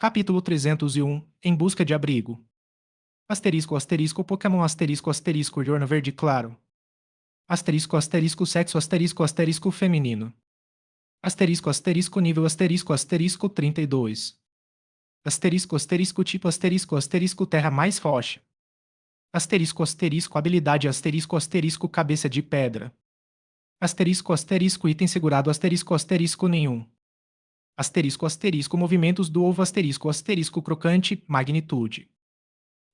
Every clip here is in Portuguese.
Capítulo 301 Em busca de abrigo. Asterisco asterisco Pokémon asterisco asterisco Jorno verde claro. Asterisco asterisco sexo asterisco asterisco feminino. Asterisco asterisco nível asterisco asterisco 32. Asterisco asterisco tipo asterisco asterisco terra mais rocha. Asterisco asterisco habilidade asterisco asterisco cabeça de pedra. Asterisco asterisco item segurado asterisco asterisco nenhum. Asterisco asterisco movimentos do ovo asterisco asterisco crocante magnitude.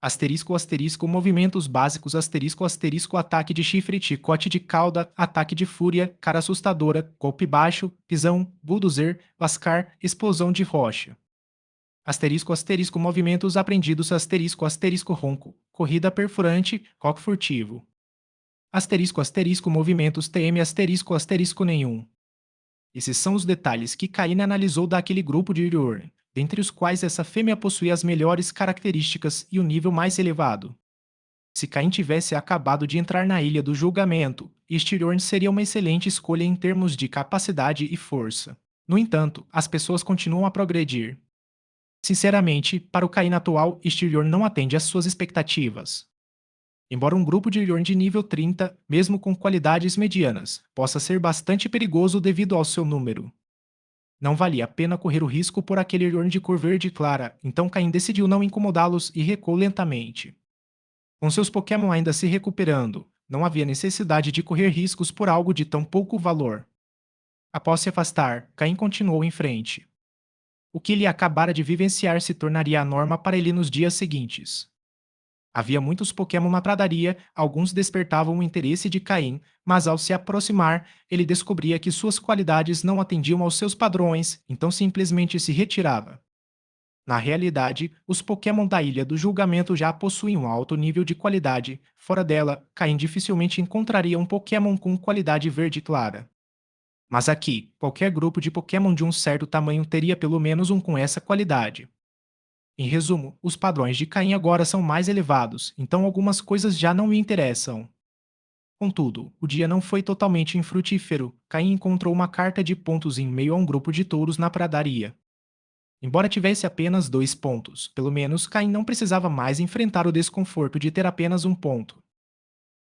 Asterisco asterisco movimentos básicos asterisco asterisco ataque de chifre chicote de cauda ataque de fúria cara assustadora golpe baixo pisão bulldozer lascar explosão de rocha. Asterisco asterisco movimentos aprendidos asterisco asterisco ronco corrida perfurante coque furtivo. Asterisco asterisco movimentos TM asterisco asterisco nenhum. Esses são os detalhes que Caine analisou daquele grupo de Iriorn, dentre os quais essa fêmea possuía as melhores características e o nível mais elevado. Se Caim tivesse acabado de entrar na Ilha do Julgamento, Iriorn seria uma excelente escolha em termos de capacidade e força. No entanto, as pessoas continuam a progredir. Sinceramente, para o Caim atual, Iriorn não atende às suas expectativas. Embora um grupo de Iriorn de nível 30, mesmo com qualidades medianas, possa ser bastante perigoso devido ao seu número. Não valia a pena correr o risco por aquele Iriorn de cor verde clara, então Caim decidiu não incomodá-los e recuou lentamente. Com seus Pokémon ainda se recuperando, não havia necessidade de correr riscos por algo de tão pouco valor. Após se afastar, Caim continuou em frente. O que ele acabara de vivenciar se tornaria a norma para ele nos dias seguintes. Havia muitos Pokémon na pradaria, alguns despertavam o interesse de Caim, mas ao se aproximar, ele descobria que suas qualidades não atendiam aos seus padrões, então simplesmente se retirava. Na realidade, os Pokémon da Ilha do Julgamento já possuem um alto nível de qualidade, fora dela, Caim dificilmente encontraria um Pokémon com qualidade verde clara. Mas aqui, qualquer grupo de Pokémon de um certo tamanho teria pelo menos um com essa qualidade. Em resumo, os padrões de Caim agora são mais elevados, então algumas coisas já não me interessam. Contudo, o dia não foi totalmente infrutífero. Caim encontrou uma carta de pontos em meio a um grupo de touros na pradaria. Embora tivesse apenas 2 pontos, pelo menos Caim não precisava mais enfrentar o desconforto de ter apenas um ponto.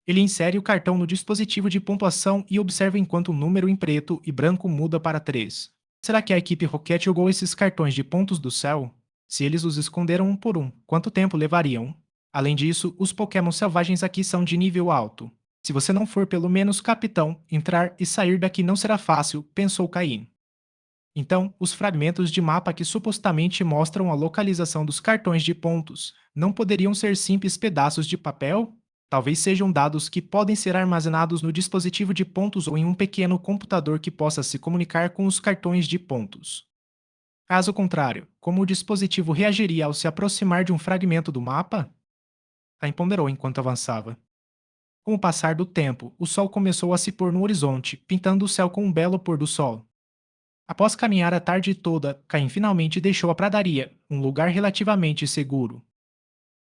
Ele insere o cartão no dispositivo de pontuação e observa enquanto o número em preto e branco muda para 3. Será que a equipe Rocket jogou esses cartões de pontos do céu? Se eles os esconderam um por um, quanto tempo levariam? Além disso, os Pokémon selvagens aqui são de nível alto. Se você não for pelo menos capitão, entrar e sair daqui não será fácil, pensou Caim. Então, os fragmentos de mapa que supostamente mostram a localização dos cartões de pontos não poderiam ser simples pedaços de papel? Talvez sejam dados que podem ser armazenados no dispositivo de pontos ou em um pequeno computador que possa se comunicar com os cartões de pontos. Caso contrário, como o dispositivo reagiria ao se aproximar de um fragmento do mapa? Caim ponderou enquanto avançava. Com o passar do tempo, o sol começou a se pôr no horizonte, pintando o céu com um belo pôr do sol. Após caminhar a tarde toda, Caim finalmente deixou a pradaria, um lugar relativamente seguro.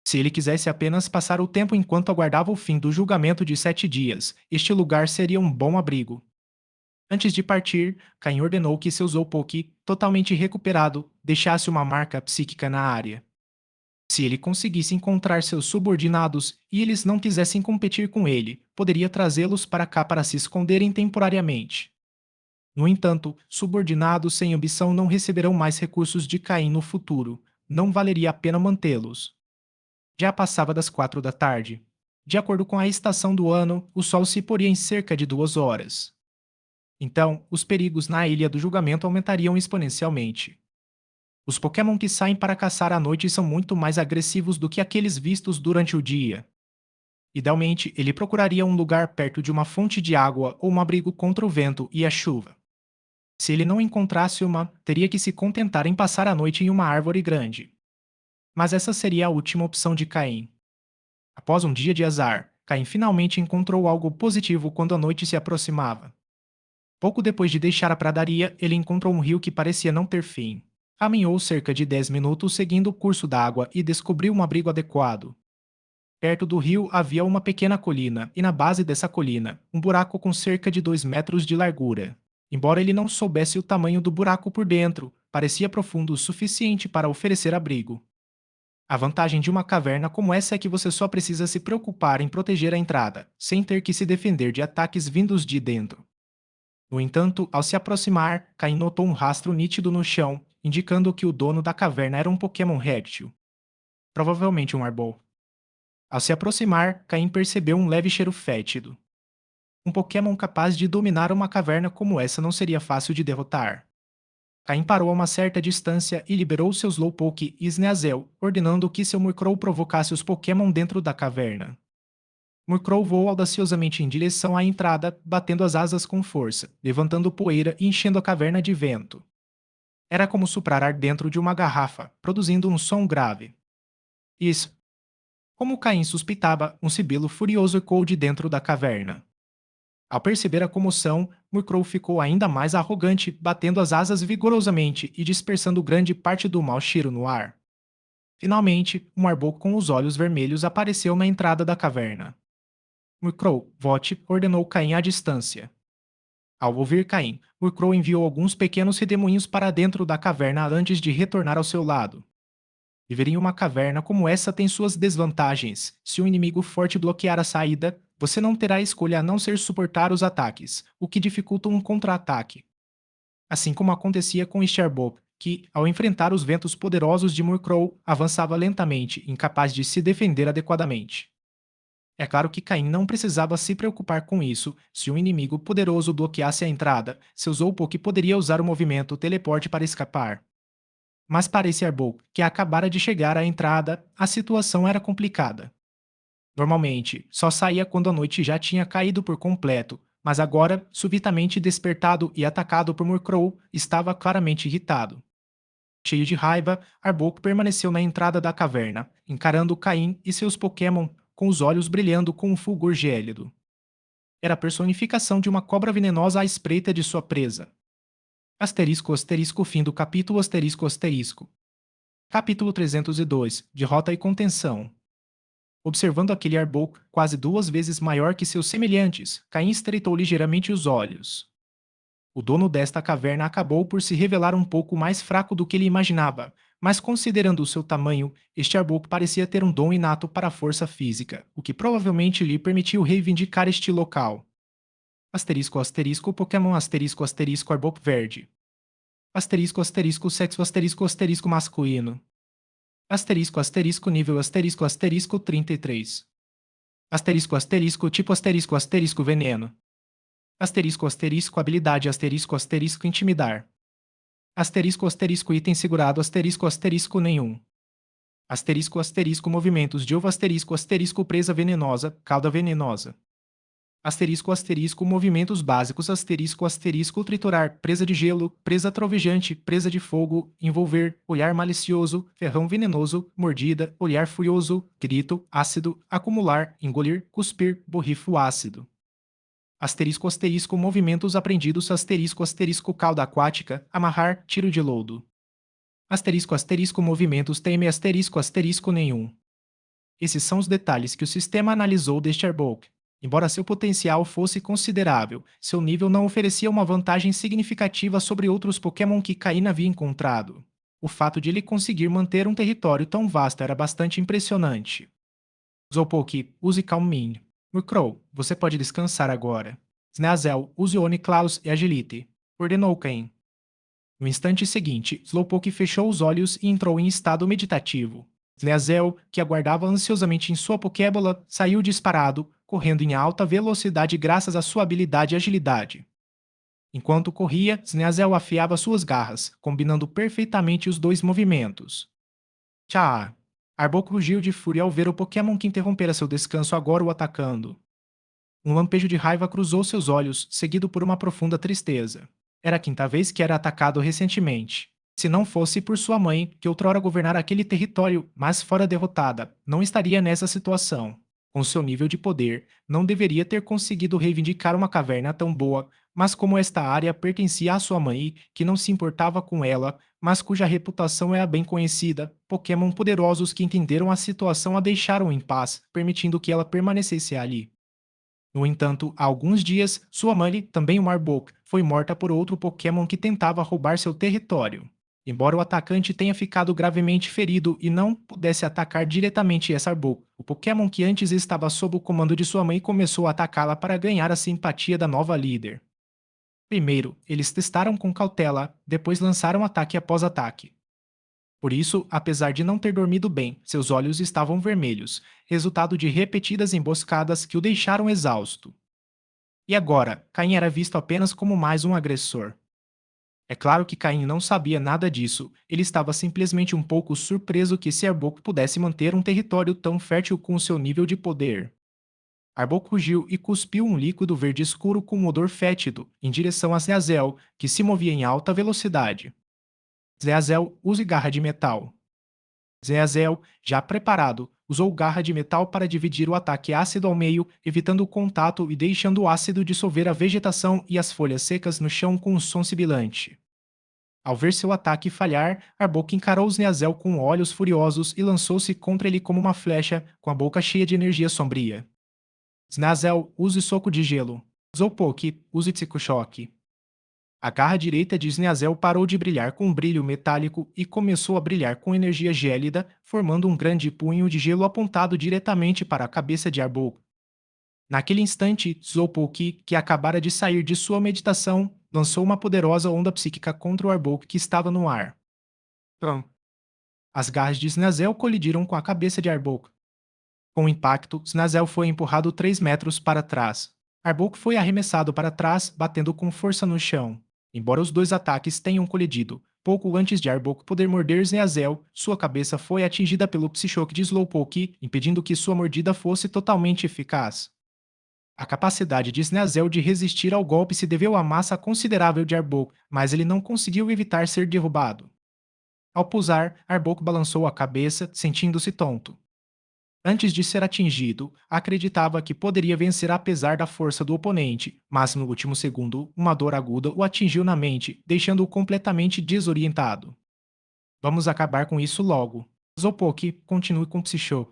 Se ele quisesse apenas passar o tempo enquanto aguardava o fim do julgamento de 7 dias, este lugar seria um bom abrigo. Antes de partir, Caim ordenou que seu Zoupoke, totalmente recuperado, deixasse uma marca psíquica na área. Se ele conseguisse encontrar seus subordinados e eles não quisessem competir com ele, poderia trazê-los para cá para se esconderem temporariamente. No entanto, subordinados sem ambição não receberão mais recursos de Caim no futuro. Não valeria a pena mantê-los. Já passava das 4 da tarde. De acordo com a estação do ano, o sol se poria em cerca de 2 horas. Então, os perigos na Ilha do Julgamento aumentariam exponencialmente. Os Pokémon que saem para caçar à noite são muito mais agressivos do que aqueles vistos durante o dia. Idealmente, ele procuraria um lugar perto de uma fonte de água ou um abrigo contra o vento e a chuva. Se ele não encontrasse uma, teria que se contentar em passar a noite em uma árvore grande. Mas essa seria a última opção de Caim. Após um dia de azar, Caim finalmente encontrou algo positivo quando a noite se aproximava. Pouco depois de deixar a pradaria, ele encontrou um rio que parecia não ter fim. Caminhou cerca de 10 minutos seguindo o curso da água e descobriu um abrigo adequado. Perto do rio havia uma pequena colina, e na base dessa colina, um buraco com cerca de 2 metros de largura. Embora ele não soubesse o tamanho do buraco por dentro, parecia profundo o suficiente para oferecer abrigo. A vantagem de uma caverna como essa é que você só precisa se preocupar em proteger a entrada, sem ter que se defender de ataques vindos de dentro. No entanto, ao se aproximar, Caim notou um rastro nítido no chão, indicando que o dono da caverna era um Pokémon réptil, provavelmente um Arbol. Ao se aproximar, Caim percebeu um leve cheiro fétido. Um Pokémon capaz de dominar uma caverna como essa não seria fácil de derrotar. Caim parou a uma certa distância e liberou seu Slowpoke e Sneasel, ordenando que seu Murkrow provocasse os Pokémon dentro da caverna. Murkrow voou audaciosamente em direção à entrada, batendo as asas com força, levantando poeira e enchendo a caverna de vento. Era como soprar ar dentro de uma garrafa, produzindo um som grave. Isso. Como Caim suspeitava, um sibilo furioso ecoou de dentro da caverna. Ao perceber a comoção, Murkrow ficou ainda mais arrogante, batendo as asas vigorosamente e dispersando grande parte do mau cheiro no ar. Finalmente, um Arbok com os olhos vermelhos apareceu na entrada da caverna. Murkrow, vote, ordenou Caim à distância. Ao ouvir Caim, Murkrow enviou alguns pequenos redemoinhos para dentro da caverna antes de retornar ao seu lado. Viver em uma caverna como essa tem suas desvantagens. Se um inimigo forte bloquear a saída, você não terá escolha a não ser suportar os ataques, o que dificulta um contra-ataque. Assim como acontecia com Starbop, que, ao enfrentar os ventos poderosos de Murkrow, avançava lentamente, incapaz de se defender adequadamente. É claro que Caim não precisava se preocupar com isso. Se um inimigo poderoso bloqueasse a entrada, seu Slowpoke poderia usar o movimento teleporte para escapar. Mas para esse Arbok, que acabara de chegar à entrada, a situação era complicada. Normalmente, só saía quando a noite já tinha caído por completo, mas agora, subitamente despertado e atacado por Murkrow, estava claramente irritado. Cheio de raiva, Arbok permaneceu na entrada da caverna, encarando Caim e seus Pokémon com os olhos brilhando com um fulgor gélido. Era a personificação de uma cobra venenosa à espreita de sua presa. Asterisco asterisco fim do capítulo asterisco asterisco. Capítulo 302 Derrota e Contenção. Observando aquele Arbok quase 2 vezes maior que seus semelhantes, Caim estreitou ligeiramente os olhos. O dono desta caverna acabou por se revelar um pouco mais fraco do que ele imaginava, mas considerando o seu tamanho, este Arbok parecia ter um dom inato para a força física, o que provavelmente lhe permitiu reivindicar este local. Asterisco asterisco Pokémon asterisco asterisco Arbok verde. Asterisco asterisco sexo asterisco asterisco masculino. Asterisco asterisco nível asterisco asterisco 33. Asterisco asterisco tipo asterisco asterisco veneno. Asterisco asterisco habilidade asterisco asterisco intimidar. Asterisco asterisco item segurado asterisco asterisco nenhum. Asterisco asterisco movimentos de ovo asterisco asterisco presa venenosa, cauda venenosa. Asterisco asterisco movimentos básicos asterisco asterisco triturar, presa de gelo, presa trovejante, presa de fogo, envolver, olhar malicioso, ferrão venenoso, mordida, olhar furioso, grito, ácido, acumular, engolir, cuspir, borrifo ácido. Asterisco asterisco movimentos aprendidos asterisco asterisco cauda aquática, amarrar, tiro de lodo. Asterisco asterisco movimentos teme asterisco asterisco nenhum. Esses são os detalhes que o sistema analisou deste Arbok. Embora seu potencial fosse considerável, seu nível não oferecia uma vantagem significativa sobre outros Pokémon que Cain havia encontrado. O fato de ele conseguir manter um território tão vasto era bastante impressionante. Slowpoke, use Calm Mind. Murkrow, você pode descansar agora. Sneasel, use Oniclaus e Agility. Ordenou Cain. No instante seguinte, Slowpoke fechou os olhos e entrou em estado meditativo. Sneasel, que aguardava ansiosamente em sua Pokébola, saiu disparado, correndo em alta velocidade graças à sua habilidade e agilidade. Enquanto corria, Sneasel afiava suas garras, combinando perfeitamente os dois movimentos. Tchá! Arbok rugiu de fúria ao ver o Pokémon que interrompera seu descanso agora o atacando. Um lampejo de raiva cruzou seus olhos, seguido por uma profunda tristeza. Era a quinta vez que era atacado recentemente. Se não fosse por sua mãe, que outrora governara aquele território, mas fora derrotada, não estaria nessa situação. Com seu nível de poder, não deveria ter conseguido reivindicar uma caverna tão boa, mas como esta área pertencia à sua mãe, que não se importava com ela, mas cuja reputação era bem conhecida, Pokémon poderosos que entenderam a situação a deixaram em paz, permitindo que ela permanecesse ali. No entanto, há alguns dias, sua mãe, também uma Arbok, foi morta por outro Pokémon que tentava roubar seu território. Embora o atacante tenha ficado gravemente ferido e não pudesse atacar diretamente Essarbok, o Pokémon que antes estava sob o comando de sua mãe começou a atacá-la para ganhar a simpatia da nova líder. Primeiro, eles testaram com cautela, depois lançaram ataque após ataque. Por isso, apesar de não ter dormido bem, seus olhos estavam vermelhos, resultado de repetidas emboscadas que o deixaram exausto. E agora, Caim era visto apenas como mais um agressor. É claro que Caim não sabia nada disso, ele estava simplesmente um pouco surpreso que esse Arbok pudesse manter um território tão fértil com seu nível de poder. Arbok rugiu e cuspiu um líquido verde escuro com um odor fétido em direção a Zeazel, que se movia em alta velocidade. Zeazel, use garra de metal. Zeazel, já preparado, usou garra de metal para dividir o ataque ácido ao meio, evitando o contato e deixando o ácido dissolver a vegetação e as folhas secas no chão com um som sibilante. Ao ver seu ataque falhar, Arbok encarou Zeazel com olhos furiosos e lançou-se contra ele como uma flecha, com a boca cheia de energia sombria. Snazel, use soco de gelo. Zolpoke, use psicochoque. A garra direita de Snazel parou de brilhar com um brilho metálico e começou a brilhar com energia gélida, formando um grande punho de gelo apontado diretamente para a cabeça de Arbok. Naquele instante, Zolpoke, que acabara de sair de sua meditação, lançou uma poderosa onda psíquica contra o Arbok que estava no ar. Pam! As garras de Snazel colidiram com a cabeça de Arbok. Com o impacto, Snazel foi empurrado 3 metros para trás. Arbok foi arremessado para trás, batendo com força no chão. Embora os dois ataques tenham colidido, pouco antes de Arbok poder morder Snazel, sua cabeça foi atingida pelo Psyshock de Slowpoke, impedindo que sua mordida fosse totalmente eficaz. A capacidade de Snazel de resistir ao golpe se deveu à massa considerável de Arbok, mas ele não conseguiu evitar ser derrubado. Ao pousar, Arbok balançou a cabeça, sentindo-se tonto. Antes de ser atingido, acreditava que poderia vencer apesar da força do oponente, mas no último segundo, uma dor aguda o atingiu na mente, deixando-o completamente desorientado. Vamos acabar com isso logo. Zopoke, continue com Psycho.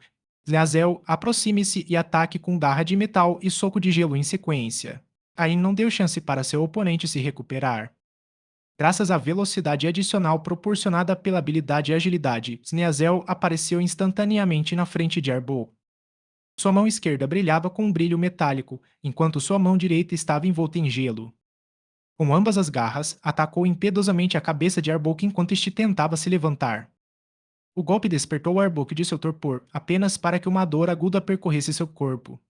Zleazel, aproxime-se e ataque com garra de metal e soco de gelo em sequência. Aí não deu chance para seu oponente se recuperar. Graças à velocidade adicional proporcionada pela habilidade e agilidade, Sneazel apareceu instantaneamente na frente de Arbok. Sua mão esquerda brilhava com um brilho metálico, enquanto sua mão direita estava envolta em gelo. Com ambas as garras, atacou impiedosamente a cabeça de Arbok enquanto este tentava se levantar. O golpe despertou Arbok de seu torpor, apenas para que uma dor aguda percorresse seu corpo.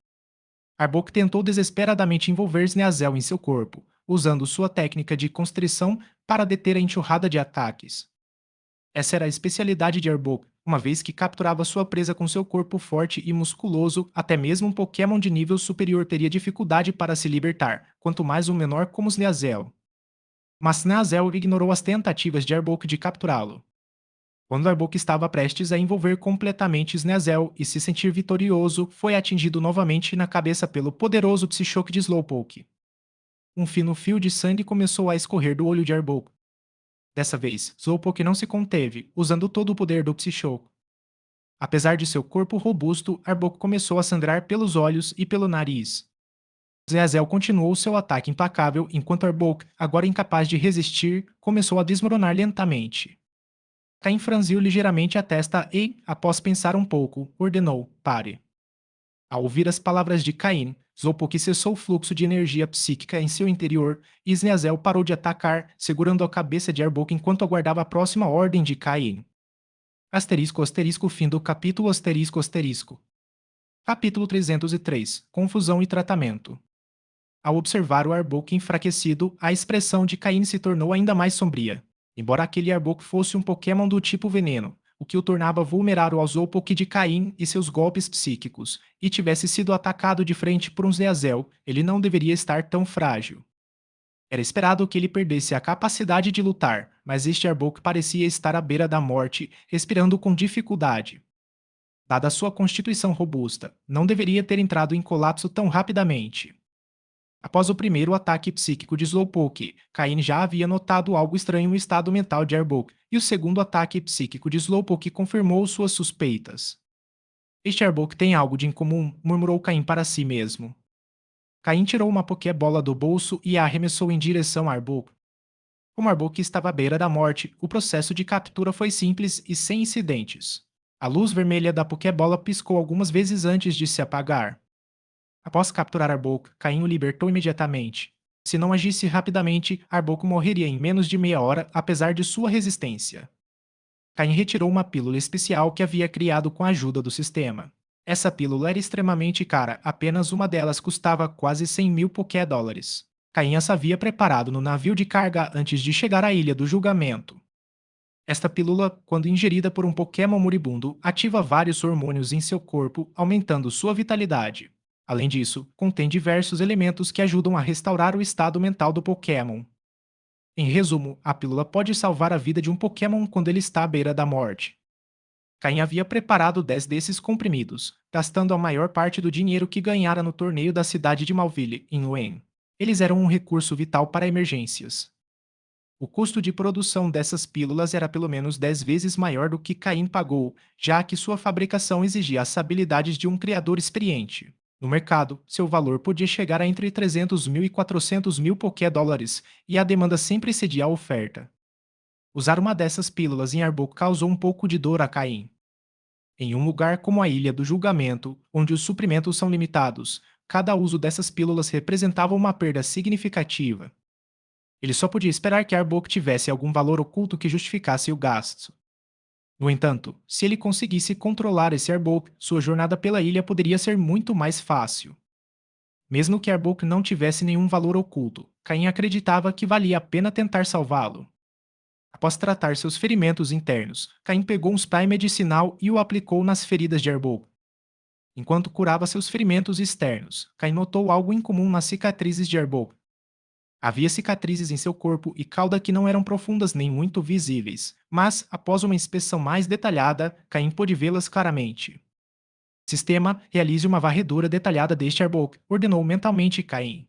Arbok tentou desesperadamente envolver Sneazel em seu corpo, usando sua técnica de constrição para deter a enxurrada de ataques. Essa era a especialidade de Arbok, uma vez que capturava sua presa com seu corpo forte e musculoso, até mesmo um Pokémon de nível superior teria dificuldade para se libertar, quanto mais um menor como Sneazel. Mas Sneazel ignorou as tentativas de Arbok de capturá-lo. Quando Arbok estava prestes a envolver completamente Sneazel e se sentir vitorioso, foi atingido novamente na cabeça pelo poderoso Psyshock de Slowpoke. Um fino fio de sangue começou a escorrer do olho de Arbok. Dessa vez, Slowpoke não se conteve, usando todo o poder do Psyshock. Apesar de seu corpo robusto, Arbok começou a sangrar pelos olhos e pelo nariz. Zeazel continuou seu ataque implacável enquanto Arbok, agora incapaz de resistir, começou a desmoronar lentamente. Caim franziu ligeiramente a testa e, após pensar um pouco, ordenou: pare. Ao ouvir as palavras de Caim, Zolpoke cessou o fluxo de energia psíquica em seu interior e Sneazel parou de atacar, segurando a cabeça de Arbok enquanto aguardava a próxima ordem de Caim. Asterisco asterisco fim do capítulo asterisco asterisco. Capítulo 303 Confusão e tratamento. Ao observar o Arbok enfraquecido, a expressão de Caim se tornou ainda mais sombria. Embora aquele Arbok fosse um Pokémon do tipo veneno, o que o tornava vulnerável aos Zolpoke de Caim e seus golpes psíquicos, e tivesse sido atacado de frente por um Zeazel, ele não deveria estar tão frágil. Era esperado que ele perdesse a capacidade de lutar, mas este Arbok parecia estar à beira da morte, respirando com dificuldade. Dada sua constituição robusta, não deveria ter entrado em colapso tão rapidamente. Após o primeiro ataque psíquico de Slowpoke, Cain já havia notado algo estranho no estado mental de Arbok, e o segundo ataque psíquico de Slowpoke confirmou suas suspeitas. Este Arbok tem algo de incomum, murmurou Cain para si mesmo. Cain tirou uma Pokébola do bolso e a arremessou em direção a Arbok. Como Arbok estava à beira da morte, o processo de captura foi simples e sem incidentes. A luz vermelha da Pokébola piscou algumas vezes antes de se apagar. Após capturar Arbok, Caim o libertou imediatamente. Se não agisse rapidamente, Arbok morreria em menos de meia hora, apesar de sua resistência. Caim retirou uma pílula especial que havia criado com a ajuda do sistema. Essa pílula era extremamente cara, apenas uma delas custava quase 100 mil Poké-dólares. Caim as havia preparado no navio de carga antes de chegar à Ilha do Julgamento. Esta pílula, quando ingerida por um Pokémon moribundo, ativa vários hormônios em seu corpo, aumentando sua vitalidade. Além disso, contém diversos elementos que ajudam a restaurar o estado mental do Pokémon. Em resumo, a pílula pode salvar a vida de um Pokémon quando ele está à beira da morte. Caim havia preparado 10 desses comprimidos, gastando a maior parte do dinheiro que ganhara no torneio da cidade de Malville, em Wayne. Eles eram um recurso vital para emergências. O custo de produção dessas pílulas era pelo menos 10 vezes maior do que Caim pagou, já que sua fabricação exigia as habilidades de um criador experiente. No mercado, seu valor podia chegar a entre 300 mil e 400 mil Poké-dólares, e a demanda sempre excedia a oferta. Usar uma dessas pílulas em Arbok causou um pouco de dor a Caim. Em um lugar como a Ilha do Julgamento, onde os suprimentos são limitados, cada uso dessas pílulas representava uma perda significativa. Ele só podia esperar que Arbok tivesse algum valor oculto que justificasse o gasto. No entanto, se ele conseguisse controlar esse Arbok, sua jornada pela ilha poderia ser muito mais fácil. Mesmo que Arbok não tivesse nenhum valor oculto, Caim acreditava que valia a pena tentar salvá-lo. Após tratar seus ferimentos internos, Caim pegou um spray medicinal e o aplicou nas feridas de Arbok. Enquanto curava seus ferimentos externos, Caim notou algo incomum nas cicatrizes de Arbok. Havia cicatrizes em seu corpo e cauda que não eram profundas nem muito visíveis, mas, após uma inspeção mais detalhada, Caim pôde vê-las claramente. Sistema, realize uma varredura detalhada deste Arbok, ordenou mentalmente Caim.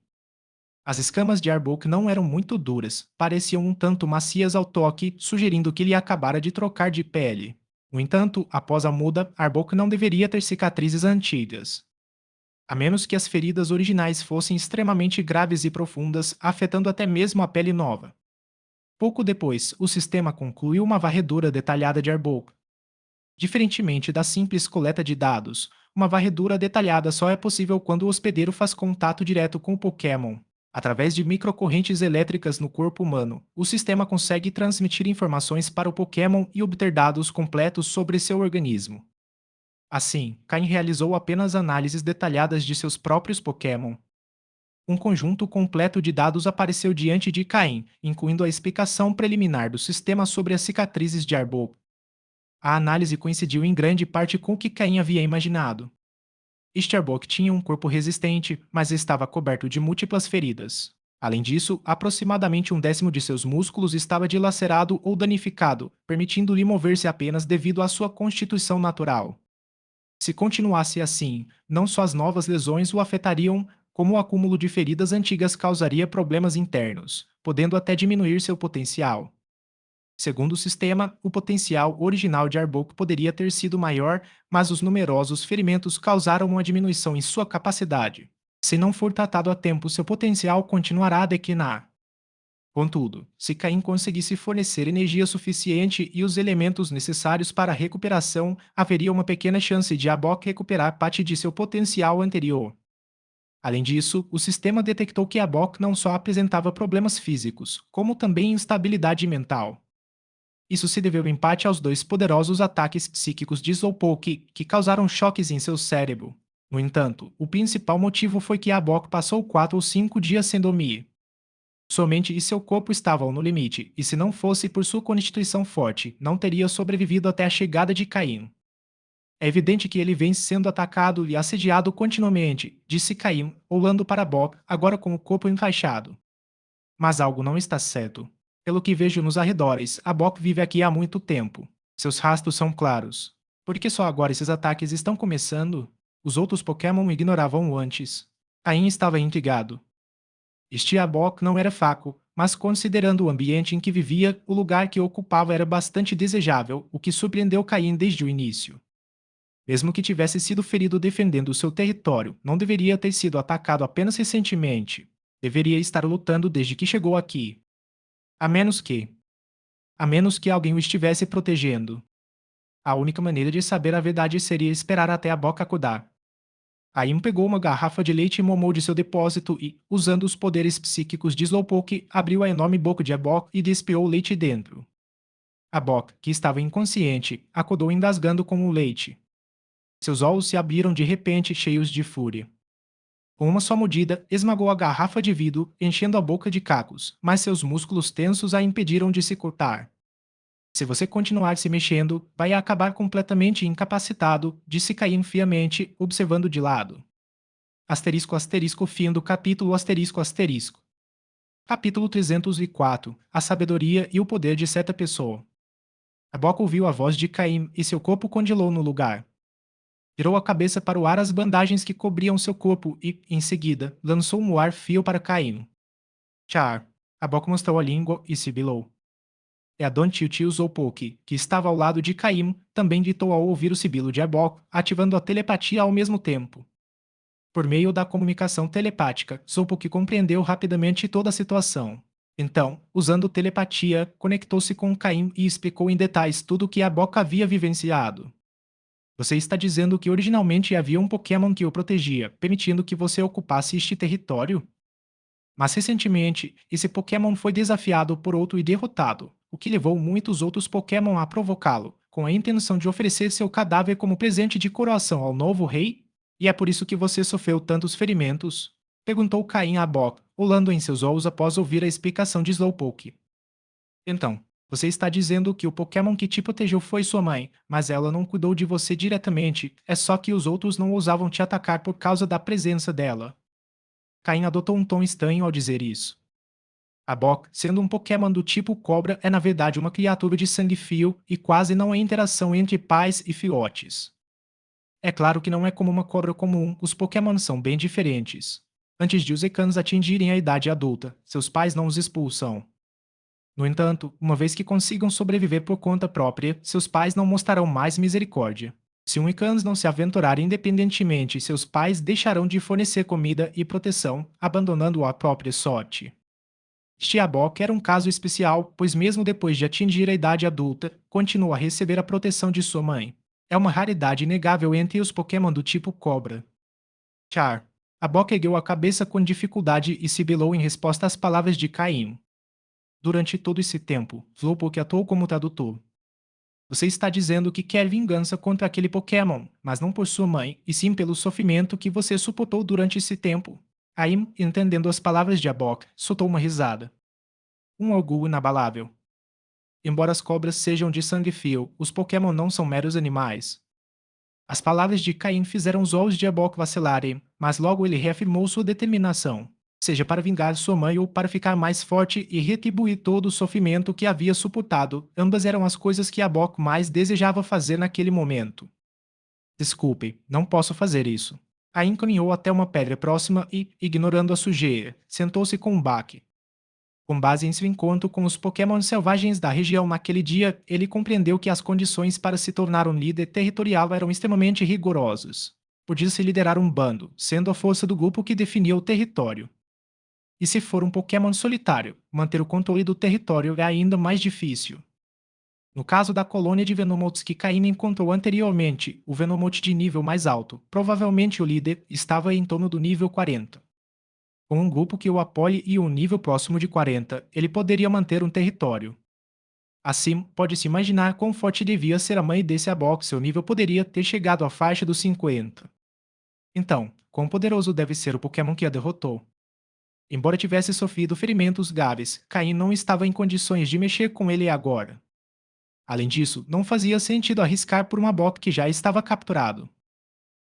As escamas de Arbok não eram muito duras, pareciam um tanto macias ao toque, sugerindo que ele acabara de trocar de pele. No entanto, após a muda, Arbok não deveria ter cicatrizes antigas. A menos que as feridas originais fossem extremamente graves e profundas, afetando até mesmo a pele nova. Pouco depois, o sistema concluiu uma varredura detalhada de Arbok. Diferentemente da simples coleta de dados, uma varredura detalhada só é possível quando o hospedeiro faz contato direto com o Pokémon. Através de microcorrentes elétricas no corpo humano, o sistema consegue transmitir informações para o Pokémon e obter dados completos sobre seu organismo. Assim, Caim realizou apenas análises detalhadas de seus próprios Pokémon. Um conjunto completo de dados apareceu diante de Caim, incluindo a explicação preliminar do sistema sobre as cicatrizes de Arbok. A análise coincidiu em grande parte com o que Caim havia imaginado. Este Arbok tinha um corpo resistente, mas estava coberto de múltiplas feridas. Além disso, aproximadamente um décimo de seus músculos estava dilacerado ou danificado, permitindo-lhe mover-se apenas devido à sua constituição natural. Se continuasse assim, não só as novas lesões o afetariam, como o acúmulo de feridas antigas causaria problemas internos, podendo até diminuir seu potencial. Segundo o sistema, o potencial original de Arbok poderia ter sido maior, mas os numerosos ferimentos causaram uma diminuição em sua capacidade. Se não for tratado a tempo, seu potencial continuará a declinar. Contudo, se Caim conseguisse fornecer energia suficiente e os elementos necessários para a recuperação, haveria uma pequena chance de Arbok recuperar parte de seu potencial anterior. Além disso, o sistema detectou que Arbok não só apresentava problemas físicos, como também instabilidade mental. Isso se deveu em parte aos dois poderosos ataques psíquicos de Slowpoke que causaram choques em seu cérebro. No entanto, o principal motivo foi que Arbok passou 4 ou 5 dias sem dormir. Somente e seu corpo estavam no limite, e se não fosse por sua constituição forte, não teria sobrevivido até a chegada de Caim. É evidente que ele vem sendo atacado e assediado continuamente, disse Caim, olhando para Bob, agora com o corpo enfaixado. Mas algo não está certo. Pelo que vejo nos arredores, a Bok vive aqui há muito tempo. Seus rastros são claros. Por que só agora esses ataques estão começando? Os outros Pokémon o ignoravam antes. Caim estava intrigado. Este Arbok não era fraco, mas considerando o ambiente em que vivia, o lugar que ocupava era bastante desejável, o que surpreendeu Caim desde o início. Mesmo que tivesse sido ferido defendendo o seu território, não deveria ter sido atacado apenas recentemente. Deveria estar lutando desde que chegou aqui. A menos que. A menos que alguém o estivesse protegendo. A única maneira de saber a verdade seria esperar até a boca acordar. Caim pegou uma garrafa de leite e momou de seu depósito e, usando os poderes psíquicos de Slowpoke, abriu a enorme boca de Abok e despiou o leite dentro. Abok, que estava inconsciente, acordou engasgando com o leite. Seus olhos se abriram de repente, cheios de fúria. Com uma só mordida, esmagou a garrafa de vidro, enchendo a boca de cacos, mas seus músculos tensos a impediram de se cortar. Se você continuar se mexendo, vai acabar completamente incapacitado, disse Caim friamente, observando de lado. Asterisco asterisco fim do capítulo asterisco asterisco. Capítulo 304. A sabedoria e o poder de certa pessoa. Abok ouviu a voz de Caim e seu corpo congelou no lugar. Virou a cabeça para o ar as bandagens que cobriam seu corpo e, em seguida, lançou um ar frio para Caim. Char. Abok mostrou a língua e sibilou. Eadon Tilti usou Poke, que estava ao lado de Caim, também ditou ao ouvir o sibilo de Abok, ativando a telepatia ao mesmo tempo. Por meio da comunicação telepática, Slowpoke compreendeu rapidamente toda a situação. Então, usando telepatia, conectou-se com Caim e explicou em detalhes tudo o que Abok havia vivenciado. Você está dizendo que originalmente havia um Pokémon que o protegia, permitindo que você ocupasse este território? Mas recentemente, esse Pokémon foi desafiado por outro e derrotado, o que levou muitos outros Pokémon a provocá-lo, com a intenção de oferecer seu cadáver como presente de coroação ao novo rei? E é por isso que você sofreu tantos ferimentos? Perguntou Caim a Bok, olhando em seus olhos após ouvir a explicação de Slowpoke. Então, você está dizendo que o Pokémon que te protegeu foi sua mãe, mas ela não cuidou de você diretamente, é só que os outros não ousavam te atacar por causa da presença dela. Caim adotou um tom estranho ao dizer isso. A Bok, sendo um Pokémon do tipo cobra, é na verdade uma criatura de sangue frio e quase não há interação entre pais e filhotes. É claro que não é como uma cobra comum, os Pokémon são bem diferentes. Antes de os Ekans atingirem a idade adulta, seus pais não os expulsam. No entanto, uma vez que consigam sobreviver por conta própria, seus pais não mostrarão mais misericórdia. Se um Ekans não se aventurar independentemente, seus pais deixarão de fornecer comida e proteção, abandonando-o à própria sorte. Stiabok era um caso especial, pois mesmo depois de atingir a idade adulta, continua a receber a proteção de sua mãe. É uma raridade inegável entre os Pokémon do tipo Cobra. Char. Abok ergueu a cabeça com dificuldade e sibilou em resposta às palavras de Caim. Durante todo esse tempo, Slowpoke atuou como tradutor. Você está dizendo que quer vingança contra aquele Pokémon, mas não por sua mãe, e sim pelo sofrimento que você suportou durante esse tempo. Caim, entendendo as palavras de Abok, soltou uma risada. Um orgulho inabalável. Embora as cobras sejam de sangue frio, os Pokémon não são meros animais. As palavras de Caim fizeram os olhos de Abok vacilarem, mas logo ele reafirmou sua determinação, seja para vingar sua mãe ou para ficar mais forte e retribuir todo o sofrimento que havia suportado. Ambas eram as coisas que Abok mais desejava fazer naquele momento. Desculpe, não posso fazer isso. Caim caminhou até uma pedra próxima e, ignorando a sujeira, sentou-se com um baque. Com base em seu encontro com os Pokémon selvagens da região naquele dia, ele compreendeu que as condições para se tornar um líder territorial eram extremamente rigorosas. Podia-se liderar um bando, sendo a força do grupo que definia o território. E se for um Pokémon solitário, manter o controle do território é ainda mais difícil. No caso da colônia de Venomotes que Caim encontrou anteriormente, o Venomote de nível mais alto, provavelmente o líder, estava em torno do nível 40. Com um grupo que o apoie e um nível próximo de 40, ele poderia manter um território. Assim, pode-se imaginar quão forte devia ser a mãe desse Abok, seu nível poderia ter chegado à faixa dos 50. Então, quão poderoso deve ser o Pokémon que a derrotou? Embora tivesse sofrido ferimentos graves, Caim não estava em condições de mexer com ele agora. Além disso, não fazia sentido arriscar por um Abok que já estava capturado.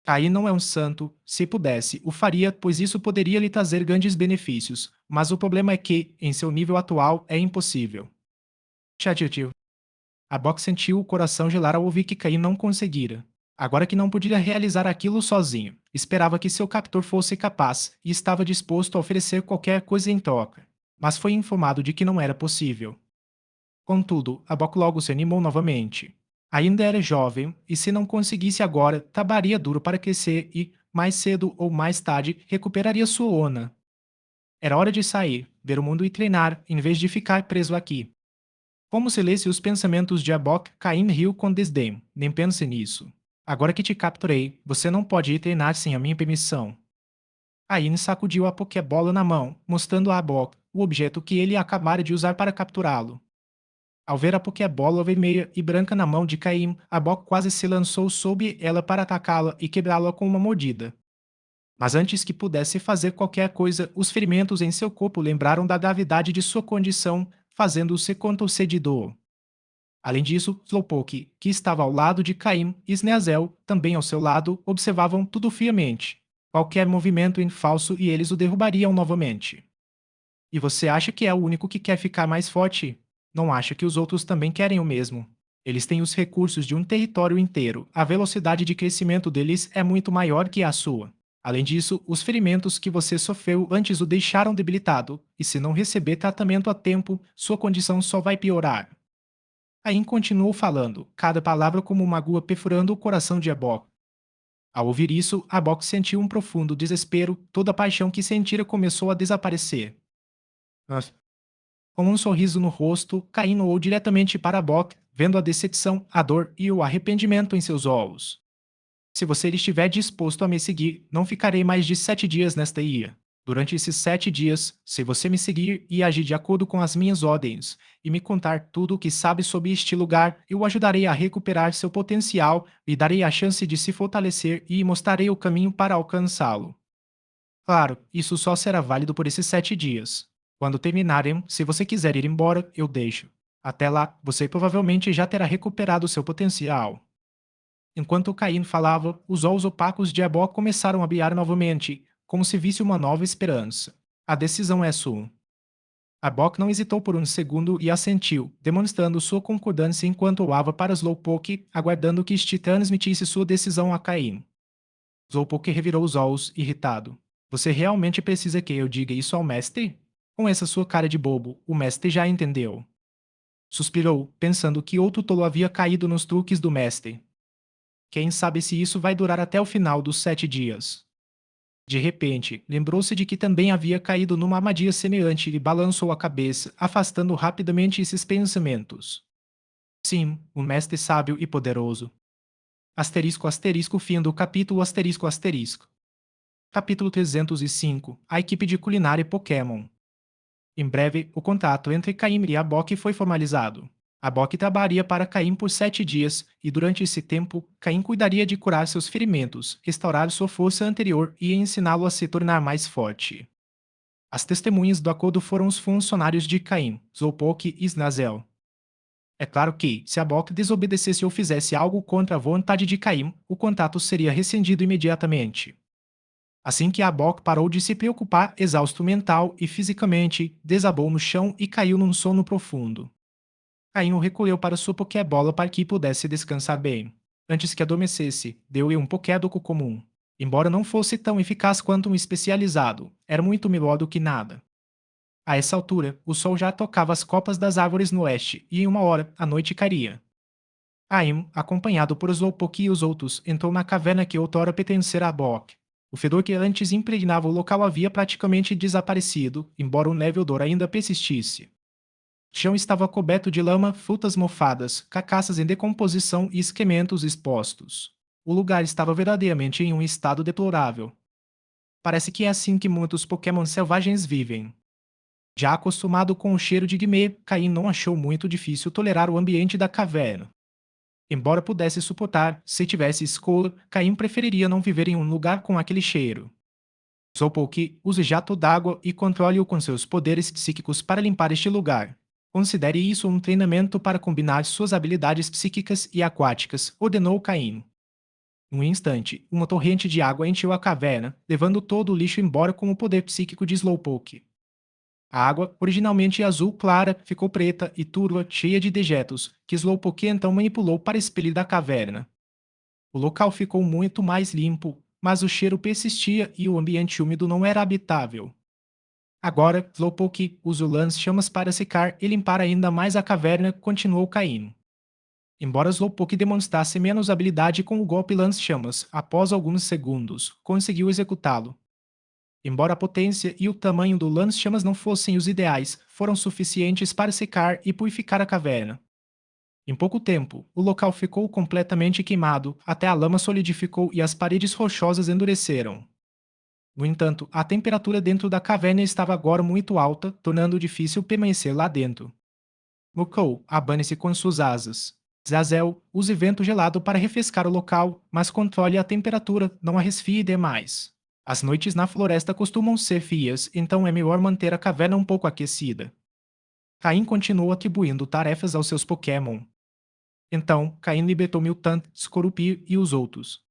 Caim não é um santo, se pudesse, o faria, pois isso poderia lhe trazer grandes benefícios, mas o problema é que, em seu nível atual, é impossível. Tio. Abok sentiu o coração gelar ao ouvir que Caim não conseguira. Agora que não podia realizar aquilo sozinho, esperava que seu captor fosse capaz e estava disposto a oferecer qualquer coisa em troca. Mas foi informado de que não era possível. Contudo, Abok logo se animou novamente. Ainda era jovem, e se não conseguisse agora, trabalharia duro para crescer e, mais cedo ou mais tarde, recuperaria sua Ona. Era hora de sair, ver o mundo e treinar, em vez de ficar preso aqui. Como se lesse os pensamentos de Abok, Caim riu com desdém. Nem pense nisso. Agora que te capturei, você não pode ir treinar sem a minha permissão. Caim sacudiu a Pokébola na mão, mostrando a Abok o objeto que ele acabara de usar para capturá-lo. Ao ver a Pokébola vermelha e branca na mão de Caim, Abok quase se lançou sob ela para atacá-la e quebrá-la com uma mordida. Mas antes que pudesse fazer qualquer coisa, os ferimentos em seu corpo lembraram da gravidade de sua condição, fazendo-o se contorcedor. Além disso, Slowpoke, que estava ao lado de Caim, e Sneasel, também ao seu lado, observavam tudo friamente. Qualquer movimento em falso e eles o derrubariam novamente. E você acha que é o único que quer ficar mais forte? Não acha que os outros também querem o mesmo? Eles têm os recursos de um território inteiro. A velocidade de crescimento deles é muito maior que a sua. Além disso, os ferimentos que você sofreu antes o deixaram debilitado, e se não receber tratamento a tempo, sua condição só vai piorar. Caim continuou falando, cada palavra como uma agulha perfurando o coração de Abok. Ao ouvir isso, Abok sentiu um profundo desespero, toda a paixão que sentira começou a desaparecer. Mas, com um sorriso no rosto, Caim olhou diretamente para Abok, vendo a decepção, a dor e o arrependimento em seus olhos. Se você estiver disposto a me seguir, não ficarei mais de 7 dias nesta ilha. Durante esses 7 dias, se você me seguir e agir de acordo com as minhas ordens, e me contar tudo o que sabe sobre este lugar, eu o ajudarei a recuperar seu potencial, lhe darei a chance de se fortalecer e mostrarei o caminho para alcançá-lo. Claro, isso só será válido por esses 7 dias. Quando terminarem, se você quiser ir embora, eu deixo. Até lá, você provavelmente já terá recuperado seu potencial. Enquanto Caim falava, os olhos opacos de Ebó começaram a brilhar novamente, como se visse uma nova esperança. A decisão é sua. Abok não hesitou por um segundo e assentiu, demonstrando sua concordância enquanto olhava para Slowpoke, aguardando que este transmitisse sua decisão a Caim. Slowpoke revirou os olhos, irritado. Você realmente precisa que eu diga isso ao mestre? Com essa sua cara de bobo, o mestre já entendeu. Suspirou, pensando que outro tolo havia caído nos truques do mestre. Quem sabe se isso vai durar até o final dos 7 dias. De repente, lembrou-se de que também havia caído numa armadilha semelhante e balançou a cabeça, afastando rapidamente esses pensamentos. Sim, um mestre sábio e poderoso. Asterisco asterisco fim do capítulo asterisco asterisco. Capítulo 305. A equipe de culinária Pokémon. Em breve, o contato entre Caim e Abok foi formalizado. Abok trabalharia para Caim por 7 dias, e durante esse tempo, Caim cuidaria de curar seus ferimentos, restaurar sua força anterior e ensiná-lo a se tornar mais forte. As testemunhas do acordo foram os funcionários de Caim, Slowpoke e Snazel. É claro que, se Abok desobedecesse ou fizesse algo contra a vontade de Caim, o contato seria rescindido imediatamente. Assim que Abok parou de se preocupar, exausto mental e fisicamente, desabou no chão e caiu num sono profundo. Caim o recolheu para sua Pokébola para que pudesse descansar bem. Antes que adormecesse, deu-lhe um Pokédoco comum. Embora não fosse tão eficaz quanto um especializado, era muito melhor do que nada. A essa altura, o sol já tocava as copas das árvores no oeste, e em uma hora, a noite cairia. Caim, acompanhado por Slowpoke e os outros, entrou na caverna que outrora pertencera a Bok. O fedor que antes impregnava o local havia praticamente desaparecido, embora o neve odor ainda persistisse. O chão estava coberto de lama, frutas mofadas, carcaças em decomposição e excrementos expostos. O lugar estava verdadeiramente em um estado deplorável. Parece que é assim que muitos Pokémon selvagens vivem. Já acostumado com o cheiro de Guimê, Caim não achou muito difícil tolerar o ambiente da caverna. Embora pudesse suportar, se tivesse escolha, Caim preferiria não viver em um lugar com aquele cheiro. Slowpoke use jato d'água e controle-o com seus poderes psíquicos para limpar este lugar. Considere isso um treinamento para combinar suas habilidades psíquicas e aquáticas, ordenou Caim. Um instante, uma torrente de água encheu a caverna, levando todo o lixo embora com o poder psíquico de Slowpoke. A água, originalmente azul clara, ficou preta e turva, cheia de dejetos, que Slowpoke então manipulou para expelir da caverna. O local ficou muito mais limpo, mas o cheiro persistia e o ambiente úmido não era habitável. Agora, Slowpoke usa o lança-chamas para secar e limpar ainda mais a caverna, continuou Caim. Embora Slowpoke demonstrasse menos habilidade com o golpe lança-chamas, após alguns segundos, conseguiu executá-lo. Embora a potência e o tamanho do lança-chamas não fossem os ideais, foram suficientes para secar e purificar a caverna. Em pouco tempo, o local ficou completamente queimado, até a lama solidificou e as paredes rochosas endureceram. No entanto, a temperatura dentro da caverna estava agora muito alta, tornando difícil permanecer lá dentro. Mukau abane-se com suas asas. Zazel use vento gelado para refrescar o local, mas controle a temperatura, não a resfrie demais. As noites na floresta costumam ser frias, então é melhor manter a caverna um pouco aquecida. Caim continuou atribuindo tarefas aos seus Pokémon. Então, Caim libertou Miltank, Scorupi e os outros.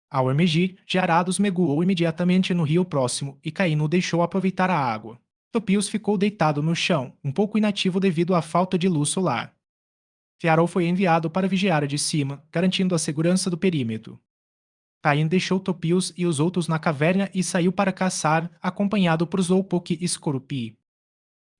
Ao emergir, Gyarados mergulhou imediatamente no rio próximo e Caim o deixou aproveitar a água. Topius ficou deitado no chão, um pouco inativo devido à falta de luz solar. Fiarol foi enviado para vigiar de cima, garantindo a segurança do perímetro. Caim deixou Topius e os outros na caverna e saiu para caçar, acompanhado por Slowpoke e Scorupi.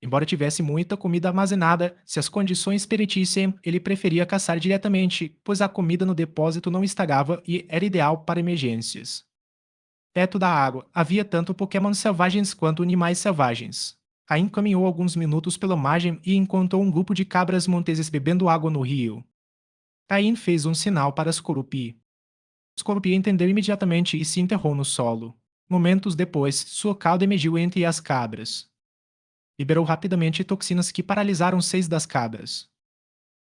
Embora tivesse muita comida armazenada, se as condições permitissem, ele preferia caçar diretamente, pois a comida no depósito não estragava e era ideal para emergências. Perto da água, havia tanto Pokémon selvagens quanto animais selvagens. Caim caminhou alguns minutos pela margem e encontrou um grupo de cabras monteses bebendo água no rio. Caim fez um sinal para Scorupi. Scorupi entendeu imediatamente e se enterrou no solo. Momentos depois, sua cauda emergiu entre as cabras. Liberou rapidamente toxinas que paralisaram 6 das cabras.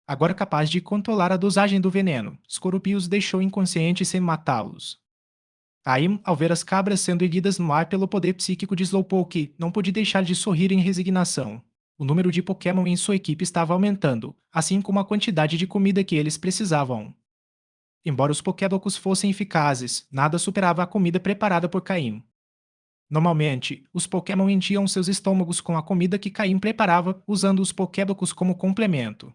Agora capaz de controlar a dosagem do veneno, Scorupi os deixou inconscientes sem matá-los. Caim, ao ver as cabras sendo erguidas no ar pelo poder psíquico de Slowpoke, não pôde deixar de sorrir em resignação. O número de Pokémon em sua equipe estava aumentando, assim como a quantidade de comida que eles precisavam. Embora os Pokédocos fossem eficazes, nada superava a comida preparada por Caim. Normalmente, os Pokémon enchiam seus estômagos com a comida que Caim preparava, usando os Pokédocos como complemento.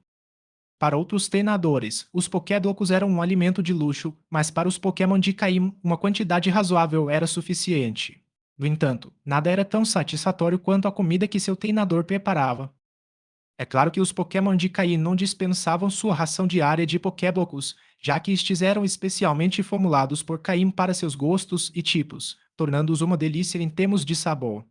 Para outros treinadores, os Pokédocos eram um alimento de luxo, mas para os Pokémon de Caim, uma quantidade razoável era suficiente. No entanto, nada era tão satisfatório quanto a comida que seu treinador preparava. É claro que os Pokémon de Caim não dispensavam sua ração diária de Pokébocos, já que estes eram especialmente formulados por Caim para seus gostos e tipos, tornando-os uma delícia em termos de sabor.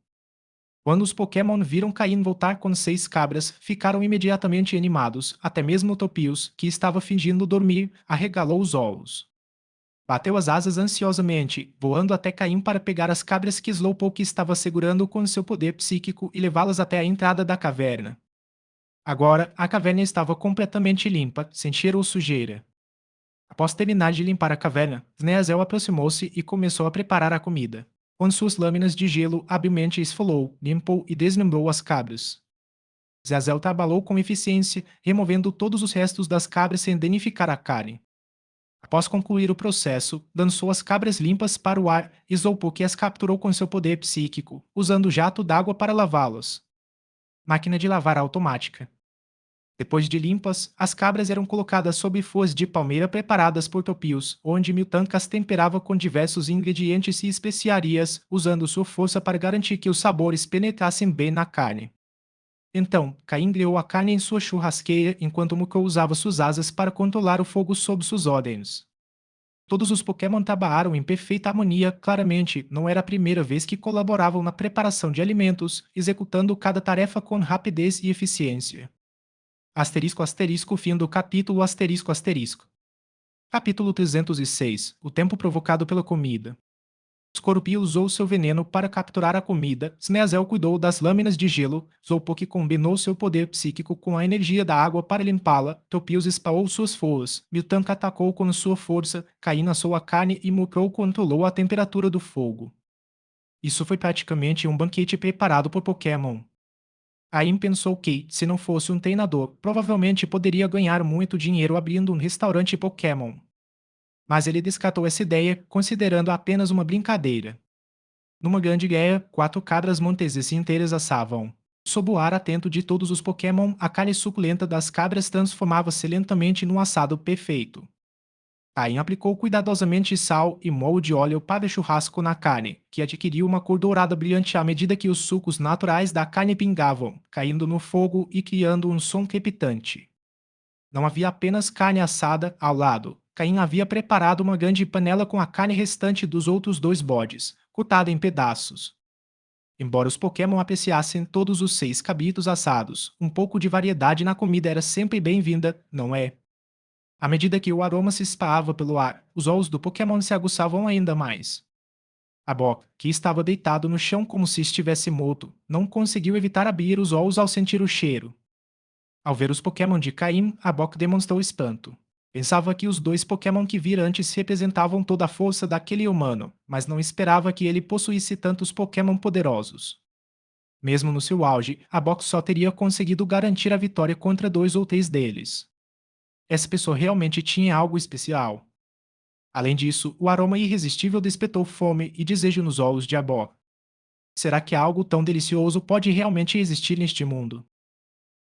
Quando os Pokémon viram Caim voltar com 6 cabras, ficaram imediatamente animados, até mesmo Topius, que estava fingindo dormir, arregalou os olhos. Bateu as asas ansiosamente, voando até Caim para pegar as cabras que Slowpoke estava segurando com seu poder psíquico e levá-las até a entrada da caverna. Agora, a caverna estava completamente limpa, sem cheiro ou sujeira. Após terminar de limpar a caverna, Sneasel aproximou-se e começou a preparar a comida. Com suas lâminas de gelo, habilmente esfolou, limpou e desmembrou as cabras. Zazel trabalhou com eficiência, removendo todos os restos das cabras sem danificar a carne. Após concluir o processo, lançou as cabras limpas para o ar e Slowpoke as capturou com seu poder psíquico, usando o jato d'água para lavá-las. Máquina de lavar automática. Depois de limpas, as cabras eram colocadas sob folhas de palmeira preparadas por Topius, onde Miltank as temperava com diversos ingredientes e especiarias, usando sua força para garantir que os sabores penetrassem bem na carne. Então, Caim grelhou a carne em sua churrasqueira enquanto Mukau usava suas asas para controlar o fogo sob suas ordens. Todos os Pokémon trabalharam em perfeita harmonia, claramente, não era a primeira vez que colaboravam na preparação de alimentos, executando cada tarefa com rapidez e eficiência. Asterisco asterisco fim do capítulo asterisco asterisco. Capítulo 306. O tempo provocado pela comida. Scorupi usou seu veneno para capturar a comida, Sneasel cuidou das lâminas de gelo, Slowpoke combinou seu poder psíquico com a energia da água para limpá-la, Topius espalhou suas forças, Miltank atacou com sua força, Caim assou a carne e Mukau controlou a temperatura do fogo. Isso foi praticamente um banquete preparado por Pokémon. Caim pensou que, se não fosse um treinador, provavelmente poderia ganhar muito dinheiro abrindo um restaurante Pokémon. Mas ele descartou essa ideia, considerando apenas uma brincadeira. Numa grande guerra, 4 cabras monteses inteiras assavam. Sob o ar atento de todos os Pokémon, a carne suculenta das cabras transformava-se lentamente num assado perfeito. Caim aplicou cuidadosamente sal e molho de óleo para churrasco na carne, que adquiriu uma cor dourada brilhante à medida que os sucos naturais da carne pingavam, caindo no fogo e criando um som crepitante. Não havia apenas carne assada ao lado. Caim havia preparado uma grande panela com a carne restante dos outros 2 bodes, cortada em pedaços. Embora os Pokémon apreciassem todos os 6 cabritos assados, um pouco de variedade na comida era sempre bem-vinda, não é? À medida que o aroma se espalhava pelo ar, os olhos do Pokémon se aguçavam ainda mais. A Bock, que estava deitado no chão como se estivesse morto, não conseguiu evitar abrir os olhos ao sentir o cheiro. Ao ver os Pokémon de Caim, a Bock demonstrou espanto. Pensava que os dois Pokémon que vira antes representavam toda a força daquele humano, mas não esperava que ele possuísse tantos Pokémon poderosos. Mesmo no seu auge, a Bock só teria conseguido garantir a vitória contra 2 ou 3 deles. Essa pessoa realmente tinha algo especial. Além disso, o aroma irresistível despertou fome e desejo nos olhos de Abó. Será que algo tão delicioso pode realmente existir neste mundo?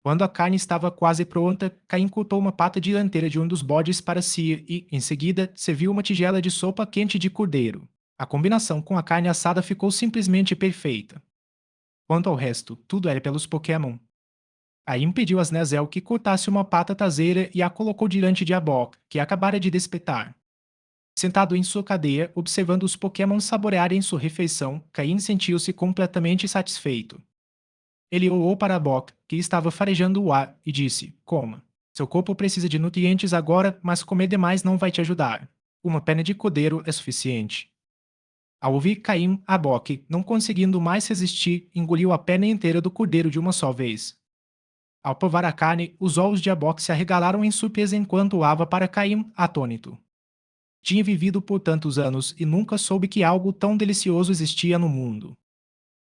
Quando a carne estava quase pronta, Caim cortou uma pata dianteira de um dos bodes para si e, em seguida, serviu uma tigela de sopa quente de cordeiro. A combinação com a carne assada ficou simplesmente perfeita. Quanto ao resto, tudo era pelos Pokémon. Caim pediu a Snazel que cortasse uma pata traseira e a colocou diante de Abok, que acabara de despetar. Sentado em sua cadeia, observando os Pokémon saborearem sua refeição, Caim sentiu-se completamente satisfeito. Ele olhou para Bok, que estava farejando o ar, e disse: Coma. Seu corpo precisa de nutrientes agora, mas comer demais não vai te ajudar. Uma pena de cordeiro é suficiente. Ao ouvir Caim, Abok, não conseguindo mais resistir, engoliu a perna inteira do cordeiro de uma só vez. Ao provar a carne, os olhos de Abok se arregalaram em surpresa enquanto olhava para Caim, atônito. Tinha vivido por tantos anos e nunca soube que algo tão delicioso existia no mundo.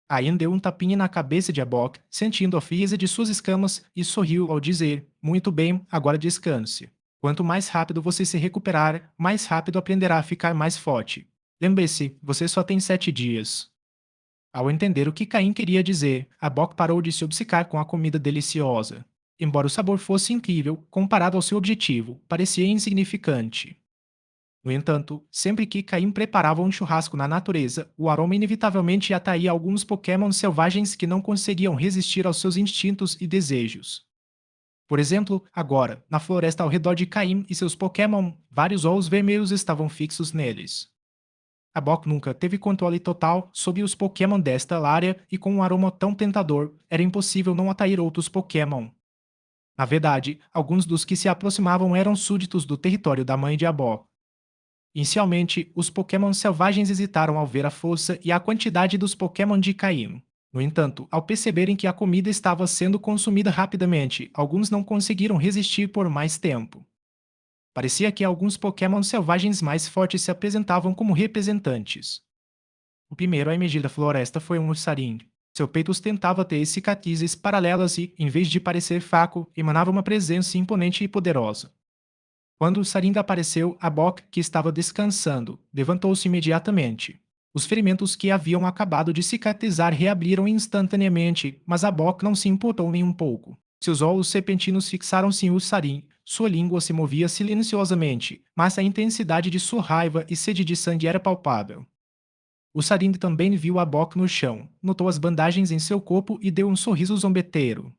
Caim deu um tapinha na cabeça de Abok, sentindo a frieza de suas escamas, e sorriu ao dizer: Muito bem, agora descanse. Quanto mais rápido você se recuperar, mais rápido aprenderá a ficar mais forte. Lembre-se, você só tem 7 dias. Ao entender o que Caim queria dizer, Abok parou de se obcecar com a comida deliciosa. Embora o sabor fosse incrível, comparado ao seu objetivo, parecia insignificante. No entanto, sempre que Caim preparava um churrasco na natureza, o aroma inevitavelmente atraía alguns Pokémon selvagens que não conseguiam resistir aos seus instintos e desejos. Por exemplo, agora, na floresta ao redor de Caim e seus Pokémon, vários olhos vermelhos estavam fixos neles. A Bok nunca teve controle total sobre os Pokémon desta área e com um aroma tão tentador, era impossível não atrair outros Pokémon. Na verdade, alguns dos que se aproximavam eram súditos do território da mãe de Abó. Inicialmente, os Pokémon selvagens hesitaram ao ver a força e a quantidade dos Pokémon de Caim. No entanto, ao perceberem que a comida estava sendo consumida rapidamente, alguns não conseguiram resistir por mais tempo. Parecia que alguns Pokémon selvagens mais fortes se apresentavam como representantes. O primeiro a emergir da floresta foi um Ursaring. Seu peito ostentava ter cicatrizes paralelas e, em vez de parecer fraco, emanava uma presença imponente e poderosa. Quando o Saringa apareceu, a Bok, que estava descansando, levantou-se imediatamente. Os ferimentos que haviam acabado de cicatrizar reabriram instantaneamente, mas a Bok não se importou nem um pouco. Seus olhos serpentinos fixaram-se em Ursarin, sua língua se movia silenciosamente, mas a intensidade de sua raiva e sede de sangue era palpável. O Sarin também viu a Bok no chão, notou as bandagens em seu corpo e deu um sorriso zombeteiro.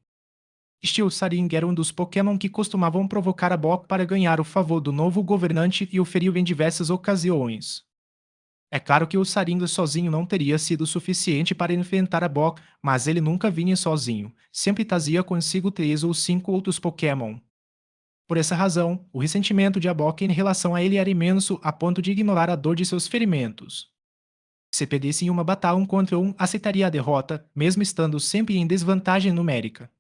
Steel Saring era um dos Pokémon que costumavam provocar a Bok para ganhar o favor do novo governante e o feriu em diversas ocasiões. É claro que o Saring sozinho não teria sido suficiente para enfrentar a Bok, mas ele nunca vinha sozinho, sempre trazia consigo 3 ou 5 outros Pokémon. Por essa razão, o ressentimento de Abok em relação a ele era imenso a ponto de ignorar a dor de seus ferimentos. Se perdesse em uma batalha um contra um, aceitaria a derrota, mesmo estando sempre em desvantagem numérica.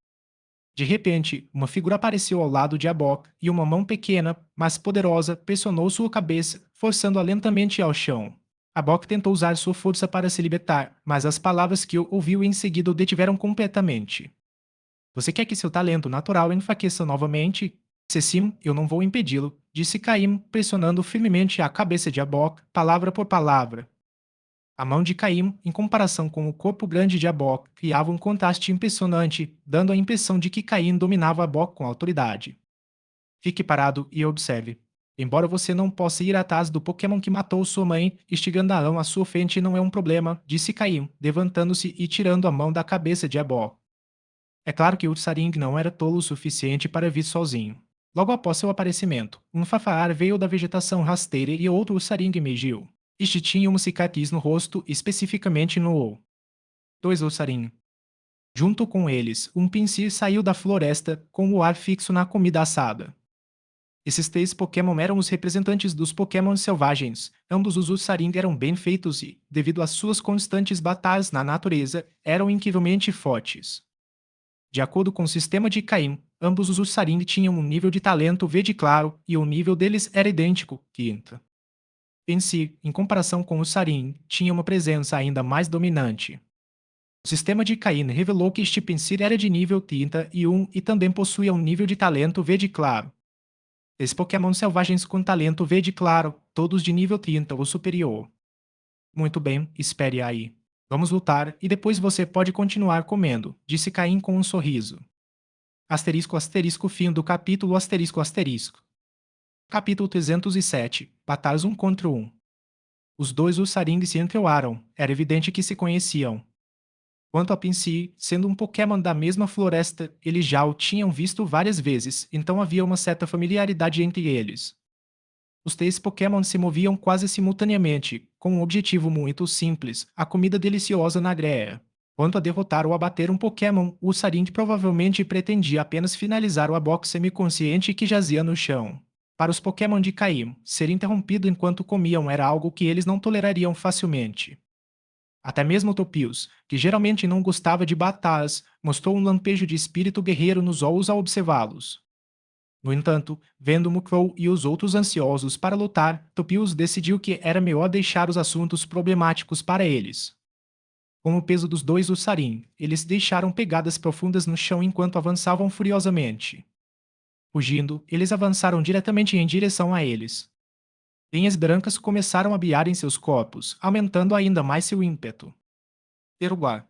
De repente, uma figura apareceu ao lado de Abok e uma mão pequena, mas poderosa, pressionou sua cabeça, forçando-a lentamente ao chão. Abok tentou usar sua força para se libertar, mas as palavras que ouviu em seguida o detiveram completamente. Você quer que seu talento natural enfraqueça novamente? Se sim, eu não vou impedi-lo, disse Caim, pressionando firmemente a cabeça de Abok, palavra por palavra. A mão de Caim, em comparação com o corpo grande de Abok, criava um contraste impressionante, dando a impressão de que Caim dominava Abok com autoridade. Fique parado e observe. Embora você não possa ir atrás do Pokémon que matou sua mãe, este grandalhão à sua frente não é um problema, disse Caim, levantando-se e tirando a mão da cabeça de Abok. É claro que Ursaring não era tolo o suficiente para vir sozinho. Logo após seu aparecimento, um Farfar veio da vegetação rasteira e outro Ursaring emergiu. Este tinha uma cicatriz no rosto, especificamente no olho. 2 Ursaring. Junto com eles, um pinsir saiu da floresta com o ar fixo na comida assada. Esses 3 Pokémon eram os representantes dos Pokémon selvagens. Ambos os Ursaring eram bem feitos e, devido às suas constantes batalhas na natureza, eram incrivelmente fortes. De acordo com o sistema de Caim, ambos os Ursaring tinham um nível de talento verde claro e o nível deles era idêntico, quinta. Em si, em comparação com o Ursaring, tinha uma presença ainda mais dominante. O sistema de Caim revelou que este Pinsir era de nível 31 e também possuía um nível de talento verde claro. Esses Pokémon selvagens com talento verde claro, todos de nível 30 ou superior. Muito bem, espere aí. Vamos lutar e depois você pode continuar comendo, disse Caim com um sorriso. Asterisco asterisco fim do capítulo asterisco asterisco. Capítulo 307. Batalhas 1 contra 1. Os dois Ursaring se entreolharam, era evidente que se conheciam. Quanto a Pinsir, sendo um Pokémon da mesma floresta, eles já o tinham visto várias vezes, então havia uma certa familiaridade entre eles. Os 3 Pokémon se moviam quase simultaneamente, com um objetivo muito simples, a comida deliciosa na greia. Quanto a derrotar ou abater um Pokémon, o Ursaring provavelmente pretendia apenas finalizar o Arbok semiconsciente que jazia no chão. Para os Pokémon de Caim, ser interrompido enquanto comiam era algo que eles não tolerariam facilmente. Até mesmo Topius, que geralmente não gostava de batalhas, mostrou um lampejo de espírito guerreiro nos olhos ao observá-los. No entanto, vendo Mukrow e os outros ansiosos para lutar, Topius decidiu que era melhor deixar os assuntos problemáticos para eles. Com o peso dos 2 Ursaring, eles deixaram pegadas profundas no chão enquanto avançavam furiosamente. Fugindo, eles avançaram diretamente em direção a eles. Linhas brancas começaram a brilhar em seus corpos, aumentando ainda mais seu ímpeto. Teruá.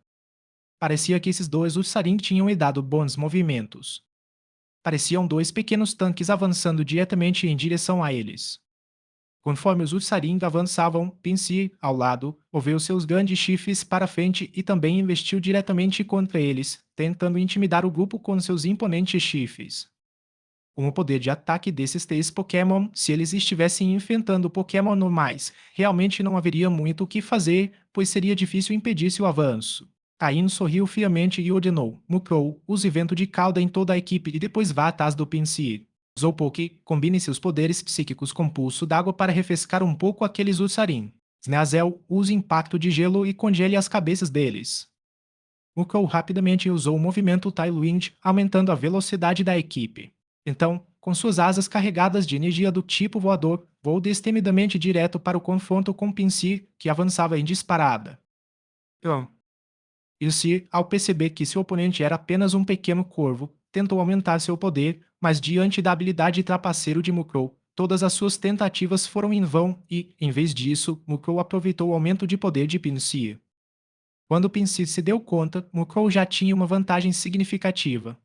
Parecia que esses 2 Ursaring tinham dado bons movimentos. Pareciam 2 pequenos tanques avançando diretamente em direção a eles. Conforme os Ursaring avançavam, Pinsir, ao lado, moveu seus grandes chifres para frente e também investiu diretamente contra eles, tentando intimidar o grupo com seus imponentes chifres. Com o poder de ataque desses 3 Pokémon, se eles estivessem enfrentando Pokémon normais, realmente não haveria muito o que fazer, pois seria difícil impedir seu avanço. Caim sorriu friamente e ordenou: Mukrow, use vento de cauda em toda a equipe e depois vá atrás do Pinsir. Slowpoke, combine seus poderes psíquicos com pulso d'água para refrescar um pouco aqueles Ursaring. Sneasel, use impacto de gelo e congele as cabeças deles. Mukrow rapidamente usou o movimento Tailwind, aumentando a velocidade da equipe. Então, com suas asas carregadas de energia do tipo voador, voou destemidamente direto para o confronto com Pinsir, que avançava em disparada. Pinsir, ao perceber que seu oponente era apenas um pequeno corvo, tentou aumentar seu poder, mas diante da habilidade trapaceiro de Mukrow, todas as suas tentativas foram em vão e, em vez disso, Mukrow aproveitou o aumento de poder de Pinsir. Quando Pinsir se deu conta, Mukrow já tinha uma vantagem significativa.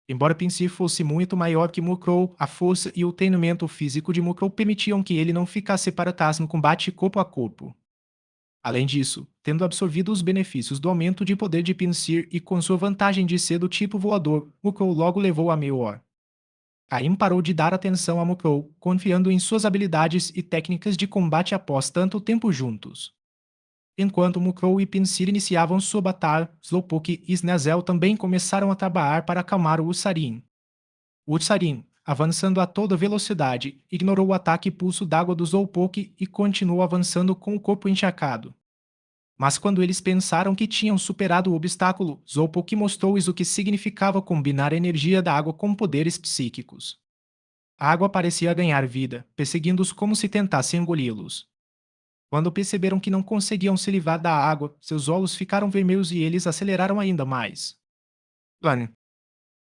Embora Pinsir fosse muito maior que Mukrow, a força e o treinamento físico de Mukrow permitiam que ele não ficasse para trás no combate corpo a corpo. Além disso, tendo absorvido os benefícios do aumento de poder de Pinsir e com sua vantagem de ser do tipo voador, Mukrow logo levou a melhor. Caim parou de dar atenção a Mukrow, confiando em suas habilidades e técnicas de combate após tanto tempo juntos. Enquanto Mukrow e Pinsir iniciavam sua batalha, Slowpoke e Sneasel também começaram a trabalhar para acalmar o Ursaring. O Ursaring, avançando a toda velocidade, ignorou o ataque pulso d'água do Slowpoke e continuou avançando com o corpo encharcado. Mas quando eles pensaram que tinham superado o obstáculo, Slowpoke mostrou-lhes o que significava combinar a energia da água com poderes psíquicos. A água parecia ganhar vida, perseguindo-os como se tentasse engoli-los. Quando perceberam que não conseguiam se livrar da água, seus olhos ficaram vermelhos e eles aceleraram ainda mais. Plane.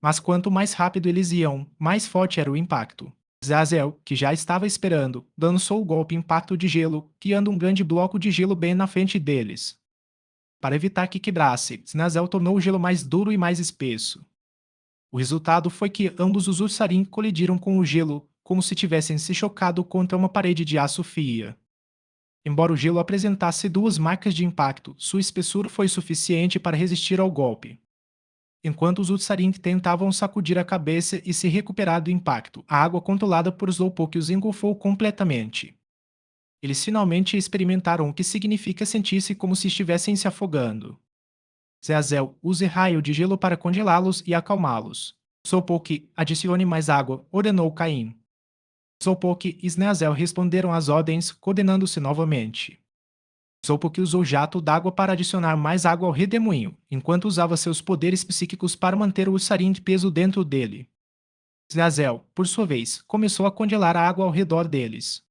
Mas quanto mais rápido eles iam, mais forte era o impacto. Zazel, que já estava esperando, lançou o golpe impacto de gelo, criando um grande bloco de gelo bem na frente deles. Para evitar que quebrasse, Snazel tornou o gelo mais duro e mais espesso. O resultado foi que ambos os Ursaring colidiram com o gelo, como se tivessem se chocado contra uma parede de aço fria. Embora o gelo apresentasse 2 marcas de impacto, sua espessura foi suficiente para resistir ao golpe. Enquanto os Ursaring tentavam sacudir a cabeça e se recuperar do impacto, a água controlada por Slowpoke os engolfou completamente. Eles finalmente experimentaram o que significa sentir-se como se estivessem se afogando. Zeazel, use raio de gelo para congelá-los e acalmá-los. Slowpoke, adicione mais água, ordenou Caim. Slowpoke e Snazel responderam às ordens, coordenando-se novamente. Slowpoke usou jato d'água para adicionar mais água ao redemoinho, enquanto usava seus poderes psíquicos para manter o ursarinho de peso dentro dele. Snazel, por sua vez, começou a congelar a água ao redor deles.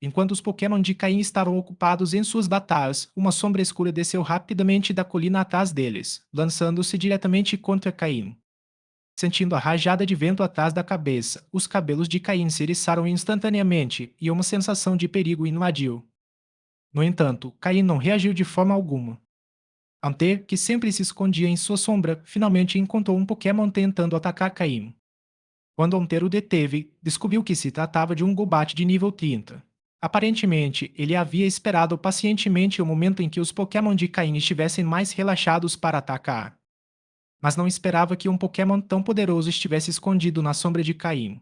Enquanto os Pokémon de Caim estavam ocupados em suas batalhas, uma sombra escura desceu rapidamente da colina atrás deles, lançando-se diretamente contra Caim. Sentindo a rajada de vento atrás da cabeça, os cabelos de Caim se eriçaram instantaneamente e uma sensação de perigo invadiu. No entanto, Caim não reagiu de forma alguma. Ante, que sempre se escondia em sua sombra, finalmente encontrou um Pokémon tentando atacar Caim. Quando Ante o deteve, descobriu que se tratava de um Golbat de nível 30. Aparentemente, ele havia esperado pacientemente o momento em que os Pokémon de Caim estivessem mais relaxados para atacar. Mas não esperava que um Pokémon tão poderoso estivesse escondido na sombra de Caim.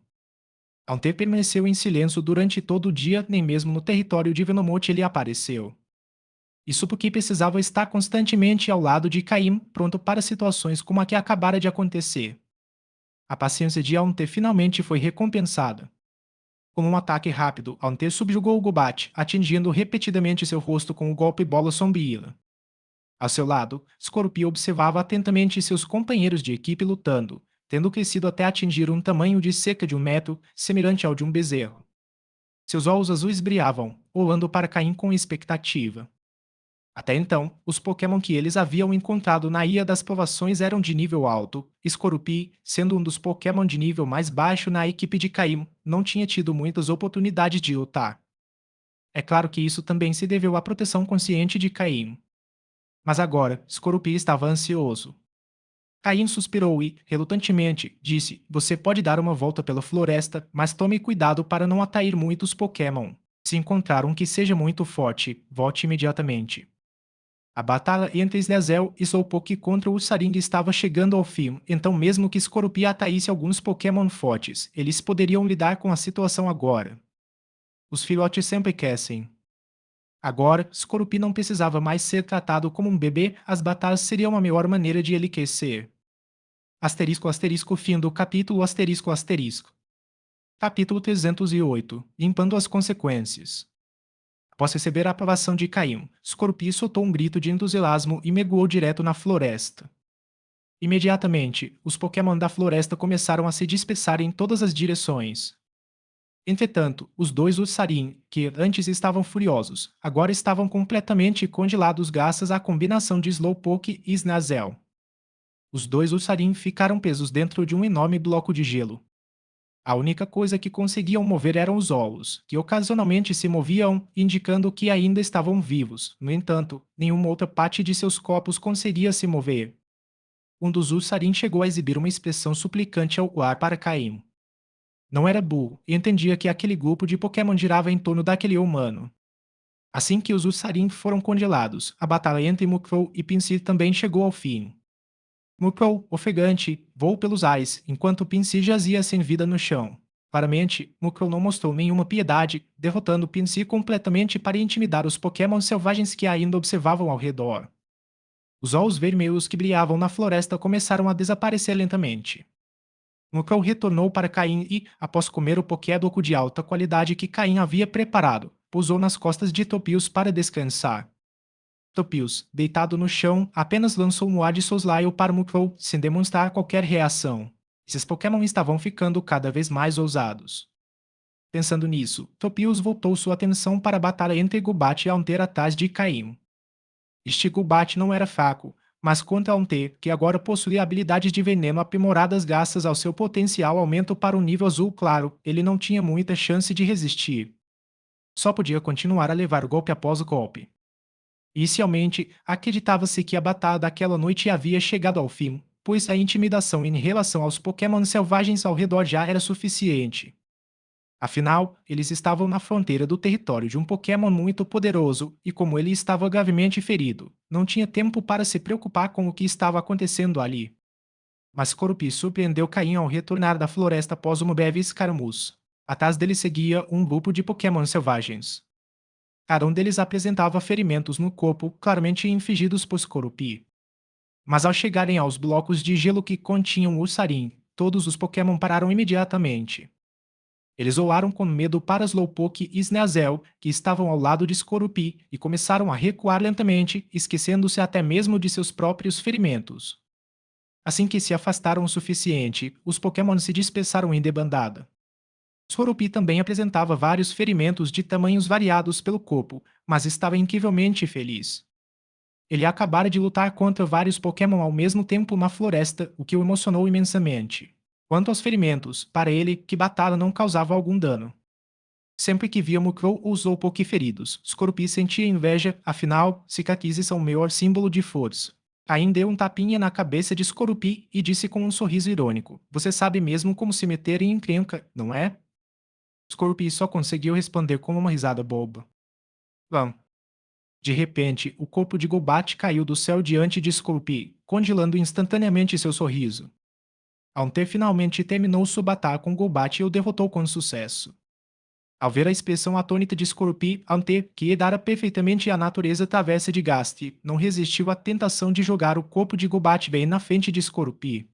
Ante permaneceu em silêncio durante todo o dia, nem mesmo no território de Venomote ele apareceu. Isso porque precisava estar constantemente ao lado de Caim, pronto para situações como a que acabara de acontecer. A paciência de Ante finalmente foi recompensada. Com um ataque rápido, Ante subjugou o Golbat, atingindo repetidamente seu rosto com o golpe Bola Sombria. Ao seu lado, Scorpio observava atentamente seus companheiros de equipe lutando, tendo crescido até atingir um tamanho de cerca de 1 metro, semelhante ao de um bezerro. Seus olhos azuis brilhavam, olhando para Caim com expectativa. Até então, os Pokémon que eles haviam encontrado na Ilha das Provações eram de nível alto. Scorupi, sendo um dos Pokémon de nível mais baixo na equipe de Caim, não tinha tido muitas oportunidades de lutar. É claro que isso também se deveu à proteção consciente de Caim. Mas agora, Scorupi estava ansioso. Caim suspirou e, relutantemente, disse: Você pode dar uma volta pela floresta, mas tome cuidado para não atrair muitos Pokémon. Se encontrar um que seja muito forte, volte imediatamente. A batalha entre Slazel e Slowpoke contra o Ursaring estava chegando ao fim, então mesmo que Scorupi atraísse alguns Pokémon fortes, eles poderiam lidar com a situação agora. Os filhotes sempre crescem. Agora, Scorupi não precisava mais ser tratado como um bebê, as batalhas seriam a melhor maneira de ele crescer. Asterisco asterisco fim do capítulo asterisco asterisco. Capítulo 308 Limpando as consequências. Após receber a aprovação de Caim, Scorupi soltou um grito de entusiasmo e mergulhou direto na floresta. Imediatamente, os Pokémon da floresta começaram a se dispersar em todas as direções. Entretanto, os dois Ursaring, que antes estavam furiosos, agora estavam completamente congelados graças à combinação de Slowpoke e Snazel. Os dois Ursaring ficaram presos dentro de um enorme bloco de gelo. A única coisa que conseguiam mover eram os olhos, que ocasionalmente se moviam, indicando que ainda estavam vivos. No entanto, nenhuma outra parte de seus corpos conseguia se mover. Um dos Ursaring chegou a exibir uma expressão suplicante ao ar para Caim. Não era burro e entendia que aquele grupo de Pokémon girava em torno daquele humano. Assim que os Ursaring foram congelados, a batalha entre Mukrow e Pinsir também chegou ao fim. Mukrow, ofegante, voou pelos ares, enquanto Pinsir jazia sem vida no chão. Claramente, Mukrow não mostrou nenhuma piedade, derrotando Pinsir completamente para intimidar os Pokémon selvagens que ainda observavam ao redor. Os olhos vermelhos que brilhavam na floresta começaram a desaparecer lentamente. Mukrow retornou para Caim e, após comer o Pokédoco de alta qualidade que Caim havia preparado, pousou nas costas de Topius para descansar. Topius, deitado no chão, apenas lançou um ar de soslaio para Mukrow sem demonstrar qualquer reação. Esses Pokémon estavam ficando cada vez mais ousados. Pensando nisso, Topius voltou sua atenção para a batalha entre Golbat e Haunter atrás de Caim. Este Golbat não era fraco, mas contra Haunter, que agora possuía habilidades de veneno aprimoradas graças ao seu potencial aumento para o nível azul claro, ele não tinha muita chance de resistir. Só podia continuar a levar golpe após golpe. Inicialmente, acreditava-se que a batalha daquela noite havia chegado ao fim, pois a intimidação em relação aos Pokémon selvagens ao redor já era suficiente. Afinal, eles estavam na fronteira do território de um Pokémon muito poderoso e, como ele estava gravemente ferido, não tinha tempo para se preocupar com o que estava acontecendo ali. Mas Corupi surpreendeu Caim ao retornar da floresta após uma breve escaramuça. Atrás dele seguia um grupo de Pokémon selvagens. Cada um deles apresentava ferimentos no corpo, claramente infligidos por Skorupi. Mas ao chegarem aos blocos de gelo que continham o Sarin, todos os Pokémon pararam imediatamente. Eles olharam com medo para Slowpoke e Sneasel, que estavam ao lado de Skorupi, e começaram a recuar lentamente, esquecendo-se até mesmo de seus próprios ferimentos. Assim que se afastaram o suficiente, os Pokémon se dispersaram em debandada. Skorupi também apresentava vários ferimentos de tamanhos variados pelo corpo, mas estava incrivelmente feliz. Ele acabara de lutar contra vários Pokémon ao mesmo tempo na floresta, o que o emocionou imensamente. Quanto aos ferimentos, para ele, que batalha não causava algum dano. Sempre que via Mukrow ou Slowpoke feridos, Skorupi sentia inveja, afinal, cicatrizes são o maior símbolo de força. Caim deu um tapinha na cabeça de Skorupi e disse com um sorriso irônico: "Você sabe mesmo como se meter em encrenca, não é?" Skorupi só conseguiu responder com uma risada boba. Vamos. De repente, o corpo de Golbat caiu do céu diante de Skorupi, congelando instantaneamente seu sorriso. Altair finalmente terminou sua batalha com Golbat e o derrotou com sucesso. Ao ver a expressão atônita de Skorupi, Altair, que herdara perfeitamente a natureza travessa de Gasti, não resistiu à tentação de jogar o corpo de Golbat bem na frente de Skorupi.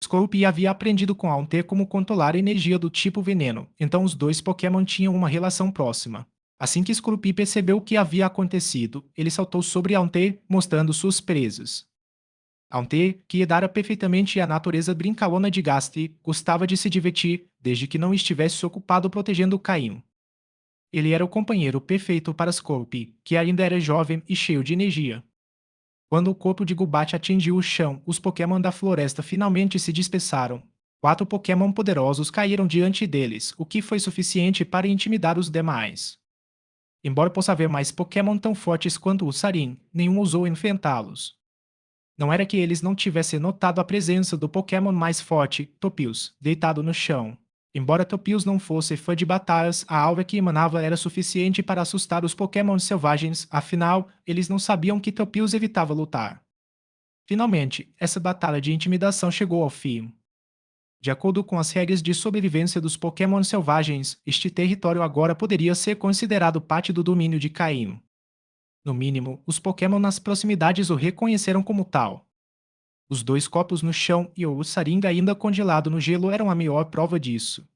Skorupi havia aprendido com Altair como controlar a energia do tipo veneno, então os dois Pokémon tinham uma relação próxima. Assim que Skorupi percebeu o que havia acontecido, ele saltou sobre Altair, mostrando suas presas. Altair, que herdara perfeitamente a natureza brincalhona de Gasti, gostava de se divertir, desde que não estivesse ocupado protegendo Caim. Ele era o companheiro perfeito para Skorupi, que ainda era jovem e cheio de energia. Quando o corpo de Golbat atingiu o chão, os Pokémon da floresta finalmente se dispersaram. 4 Pokémon poderosos caíram diante deles, o que foi suficiente para intimidar os demais. Embora possa haver mais Pokémon tão fortes quanto o Sarin, nenhum ousou enfrentá-los. Não era que eles não tivessem notado a presença do Pokémon mais forte, Topius, deitado no chão. Embora Topius não fosse fã de batalhas, a aura que emanava era suficiente para assustar os Pokémon selvagens, afinal, eles não sabiam que Topius evitava lutar. Finalmente, essa batalha de intimidação chegou ao fim. De acordo com as regras de sobrevivência dos Pokémon selvagens, este território agora poderia ser considerado parte do domínio de Caim. No mínimo, os Pokémon nas proximidades o reconheceram como tal. Os 2 copos no chão e o Ursaring ainda congelado no gelo eram a maior prova disso.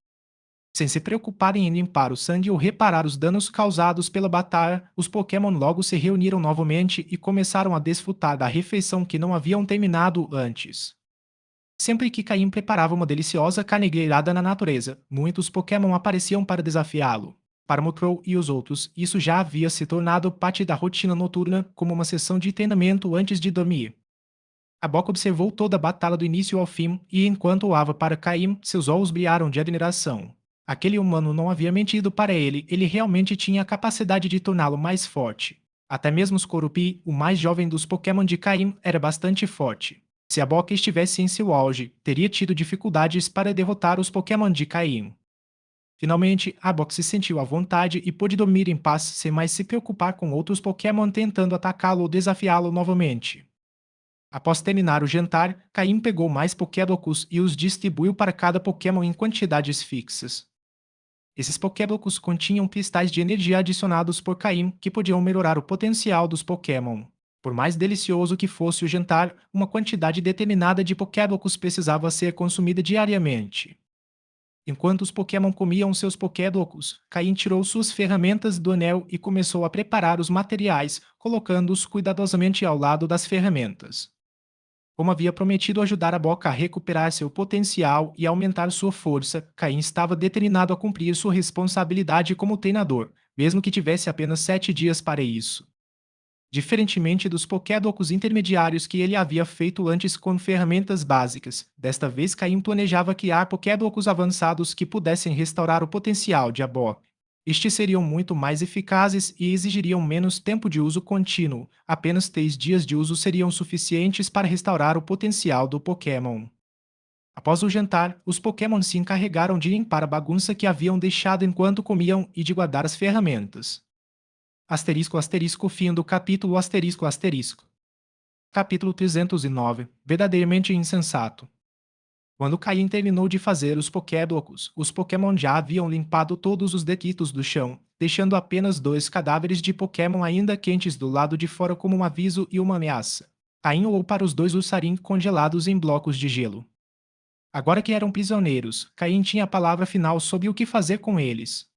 Sem se preocuparem em limpar o sangue ou reparar os danos causados pela batalha, os Pokémon logo se reuniram novamente e começaram a desfrutar da refeição que não haviam terminado antes. Sempre que Caim preparava uma deliciosa carne grelhada na natureza, muitos Pokémon apareciam para desafiá-lo. Para Mukrow e os outros, isso já havia se tornado parte da rotina noturna, como uma sessão de treinamento antes de dormir. A Boca observou toda a batalha do início ao fim, e enquanto olhava para Caim, seus olhos brilharam de admiração. Aquele humano não havia mentido para ele, ele realmente tinha a capacidade de torná-lo mais forte. Até mesmo Skorupi, o mais jovem dos Pokémon de Caim, era bastante forte. Se a Boca estivesse em seu auge, teria tido dificuldades para derrotar os Pokémon de Caim. Finalmente, a Boca se sentiu à vontade e pôde dormir em paz sem mais se preocupar com outros Pokémon tentando atacá-lo ou desafiá-lo novamente. Após terminar o jantar, Caim pegou mais Pokéblocos e os distribuiu para cada Pokémon em quantidades fixas. Esses Pokéblocos continham cristais de energia adicionados por Caim que podiam melhorar o potencial dos Pokémon. Por mais delicioso que fosse o jantar, uma quantidade determinada de Pokéblocos precisava ser consumida diariamente. Enquanto os Pokémon comiam seus Pokéblocos, Caim tirou suas ferramentas do anel e começou a preparar os materiais, colocando-os cuidadosamente ao lado das ferramentas. Como havia prometido ajudar a Boca a recuperar seu potencial e aumentar sua força, Caim estava determinado a cumprir sua responsabilidade como treinador, mesmo que tivesse apenas 7 dias para isso. Diferentemente dos Pokéblocos intermediários que ele havia feito antes com ferramentas básicas, desta vez Caim planejava criar Pokéblocos avançados que pudessem restaurar o potencial de Abó. Estes seriam muito mais eficazes e exigiriam menos tempo de uso contínuo, apenas 3 dias de uso seriam suficientes para restaurar o potencial do Pokémon. Após o jantar, os Pokémon se encarregaram de limpar a bagunça que haviam deixado enquanto comiam e de guardar as ferramentas. Asterisco asterisco fim do capítulo asterisco asterisco. Capítulo 309. Verdadeiramente insensato. Quando Caim terminou de fazer os Pokéblocos, os Pokémon já haviam limpado todos os detritos do chão, deixando apenas 2 cadáveres de Pokémon ainda quentes do lado de fora como um aviso e uma ameaça. Caim olhou para os dois Ursaring congelados em blocos de gelo. Agora que eram prisioneiros, Caim tinha a palavra final sobre o que fazer com eles.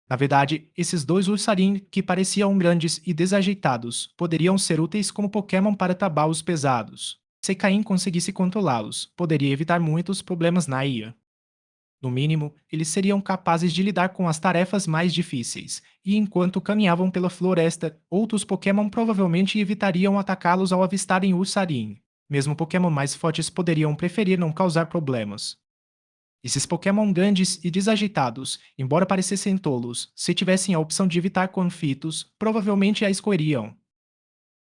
Na verdade, esses dois Ursaring, que pareciam grandes e desajeitados, poderiam ser úteis como Pokémon para tabalos pesados. Se Caim conseguisse controlá-los, poderia evitar muitos problemas na ilha. No mínimo, eles seriam capazes de lidar com as tarefas mais difíceis, e enquanto caminhavam pela floresta, outros Pokémon provavelmente evitariam atacá-los ao avistarem Ursaring. Mesmo Pokémon mais fortes poderiam preferir não causar problemas. Esses Pokémon grandes e desajeitados, embora parecessem tolos, se tivessem a opção de evitar conflitos, provavelmente a escolheriam.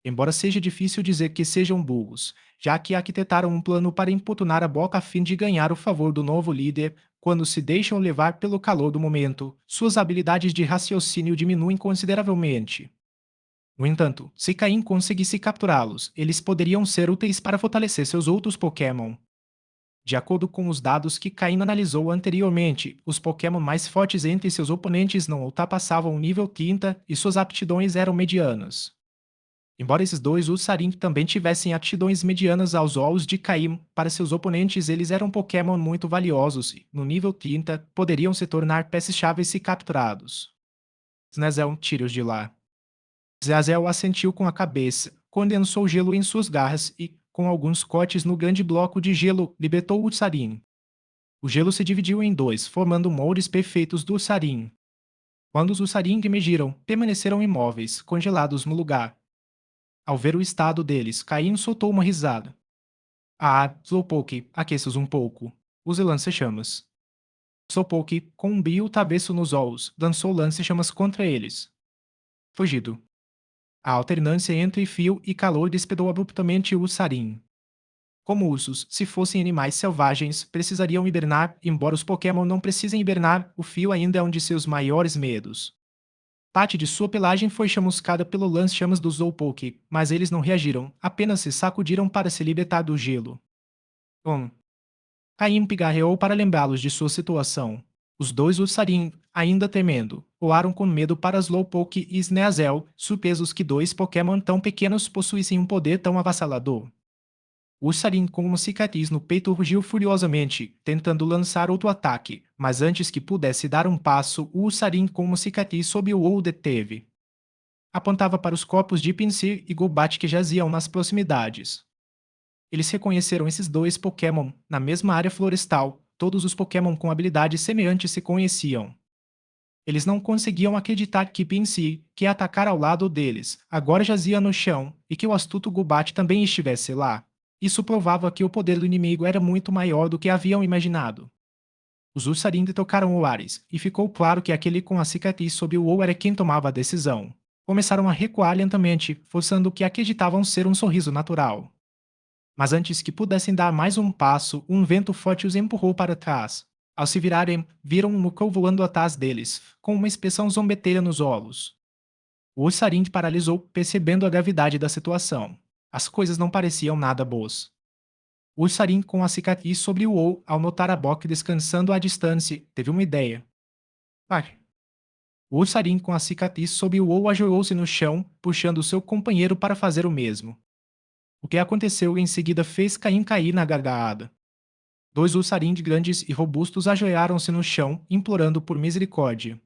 Embora seja difícil dizer que sejam burros, já que arquitetaram um plano para importunar a Boca a fim de ganhar o favor do novo líder, quando se deixam levar pelo calor do momento, suas habilidades de raciocínio diminuem consideravelmente. No entanto, se Caim conseguisse capturá-los, eles poderiam ser úteis para fortalecer seus outros Pokémon. De acordo com os dados que Caim analisou anteriormente, os Pokémon mais fortes entre seus oponentes não ultrapassavam o nível 30 e suas aptidões eram medianas. Embora esses dois Ursaring também tivessem aptidões medianas aos olhos de Caim, para seus oponentes eles eram Pokémon muito valiosos e, no nível 30, poderiam se tornar peças-chave se capturados. Snazel, tire-os de lá. Zazel assentiu com a cabeça, condensou gelo em suas garras e, com alguns cortes no grande bloco de gelo, libertou o Ursaring. O gelo se dividiu em dois, formando moldes perfeitos do Ursaring. Quando os Ursaring emergiram, permaneceram imóveis, congelados no lugar. Ao ver o estado deles, Caim soltou uma risada. Ah, Slowpoke, aqueça-os um pouco. Use lança-chamas. Slowpoke, com um brilho travesso nos olhos, lançou lança-chamas contra eles. Fugido. A alternância entre fio e calor despedou abruptamente o Ursaring. Como ursos, se fossem animais selvagens, precisariam hibernar, embora os Pokémon não precisem hibernar, o fio ainda é um de seus maiores medos. Parte de sua pelagem foi chamuscada pelo lance-chamas do Slowpoke, mas eles não reagiram, apenas se sacudiram para se libertar do gelo. Caim pigarreou para lembrá-los de sua situação. Os dois Ursaring, ainda temendo, voaram com medo para Slowpoke e Sneasel, surpresos que dois Pokémon tão pequenos possuíssem um poder tão avassalador. O Ursaring com uma cicatriz no peito rugiu furiosamente, tentando lançar outro ataque, mas antes que pudesse dar um passo, o Ursaring com uma cicatriz sob o olho deteve. Apontava para os corpos de Pinsir e Golbat que jaziam nas proximidades. Eles reconheceram esses dois Pokémon na mesma área florestal. Todos os Pokémon com habilidades semelhantes se conheciam. Eles não conseguiam acreditar que Pinsir, que ia atacar ao lado deles, agora jazia no chão e que o astuto Golbat também estivesse lá. Isso provava que o poder do inimigo era muito maior do que haviam imaginado. Os Ursaring tocaram o Ares, e ficou claro que aquele com a cicatriz sob o olho era quem tomava a decisão. Começaram a recuar lentamente, forçando o que acreditavam ser um sorriso natural. Mas antes que pudessem dar mais um passo, um vento forte os empurrou para trás. Ao se virarem, viram um Mukau voando atrás deles, com uma expressão zombeteira nos olhos. O Ursaring paralisou, percebendo a gravidade da situação. As coisas não pareciam nada boas. O Ursaring, com a cicatriz sobre o olho, ao notar a Bock descansando à distância, teve uma ideia. Vai. O Ursaring, com a cicatriz sob o olho, ajoelhou-se no chão, puxando seu companheiro para fazer o mesmo. O que aconteceu em seguida fez Caim cair na gargalhada. Dois Ursaring grandes e robustos ajoelharam-se no chão, implorando por misericórdia.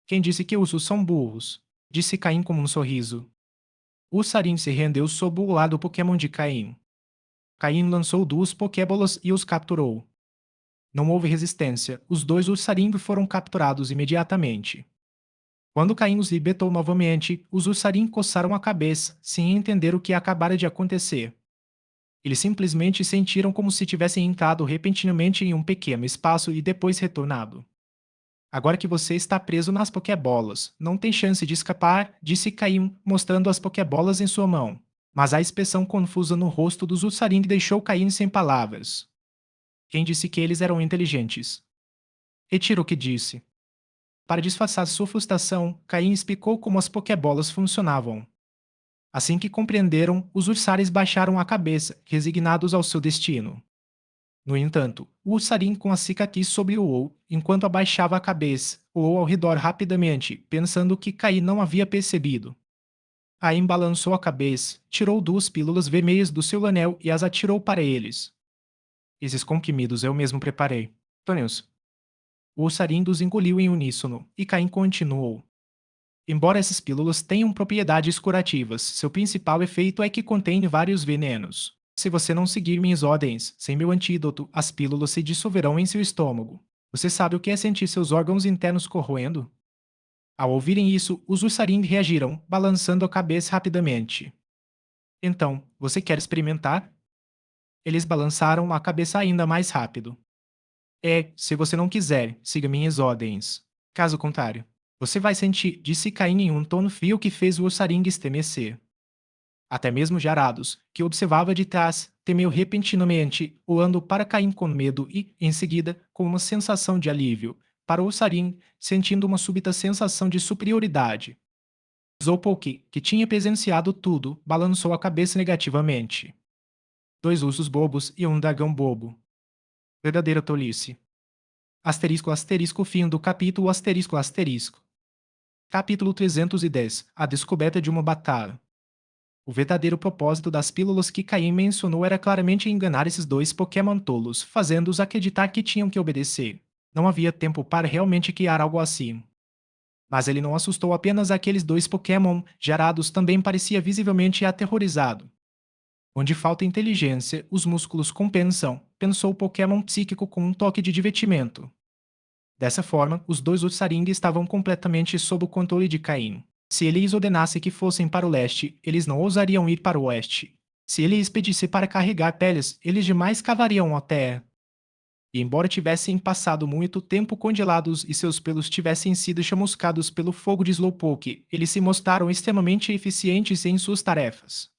Quem disse que ursos são burros? Disse Caim com um sorriso. O Ursaring se rendeu sob o lado Pokémon de Caim. Caim lançou duas Pokébolas e os capturou. Não houve resistência, os dois Ursaring foram capturados imediatamente. Quando Caim os libertou novamente, os Ursaring coçaram a cabeça, sem entender o que acabara de acontecer. Eles simplesmente sentiram como se tivessem entrado repentinamente em um pequeno espaço e depois retornado. Agora que você está preso nas Pokébolas, não tem chance de escapar, disse Caim, mostrando as Pokébolas em sua mão. Mas a expressão confusa no rosto dos Ursaring deixou Caim sem palavras. Quem disse que eles eram inteligentes? Retiro o que disse. Para disfarçar sua frustração, Caim explicou como as Pokébolas funcionavam. Assim que compreenderam, os Ursares baixaram a cabeça, resignados ao seu destino. No entanto, o Ursaring com a cicatriz sobre o olho, enquanto abaixava a cabeça, olhou ao redor rapidamente, pensando que Caim não havia percebido. Caim balançou a cabeça, tirou 2 pílulas vermelhas do seu anel e as atirou para eles. Esses comprimidos eu mesmo preparei. Tônios. O ursarinho os engoliu em uníssono, e Caim continuou. Embora essas pílulas tenham propriedades curativas, seu principal efeito é que contém vários venenos. Se você não seguir minhas ordens, sem meu antídoto, as pílulas se dissolverão em seu estômago. Você sabe o que é sentir seus órgãos internos corroendo? Ao ouvirem isso, os ursarinhos reagiram, balançando a cabeça rapidamente. Então, você quer experimentar? Eles balançaram a cabeça ainda mais rápido. Se você não quiser, siga minhas ordens. Caso contrário, você vai sentir, disse Caim em um tom frio que fez o ursarinho estremecer. Até mesmo Jarados, que observava de trás, temeu repentinamente, olhando para Caim com medo e, em seguida, com uma sensação de alívio, para o ursarinho, sentindo uma súbita sensação de superioridade. Zolpok, que tinha presenciado tudo, balançou a cabeça negativamente. 2 ursos bobos e um dragão bobo. Verdadeira tolice. Asterisco asterisco fim do capítulo asterisco asterisco. Capítulo 310. A descoberta de uma batalha. O verdadeiro propósito das pílulas que Caim mencionou era claramente enganar esses 2 Pokémon tolos, fazendo-os acreditar que tinham que obedecer. Não havia tempo para realmente criar algo assim. Mas ele não assustou apenas aqueles 2 Pokémon, Jarados também parecia visivelmente aterrorizado. Onde falta inteligência, os músculos compensam, pensou o Pokémon psíquico com um toque de divertimento. Dessa forma, os 2 Ursaring estavam completamente sob o controle de Caim. Se ele lhes ordenasse que fossem para o leste, eles não ousariam ir para o oeste. Se ele lhes pedisse para carregar peles, eles jamais cavariam a terra. E embora tivessem passado muito tempo congelados e seus pelos tivessem sido chamuscados pelo fogo de Slowpoke, eles se mostraram extremamente eficientes em suas tarefas.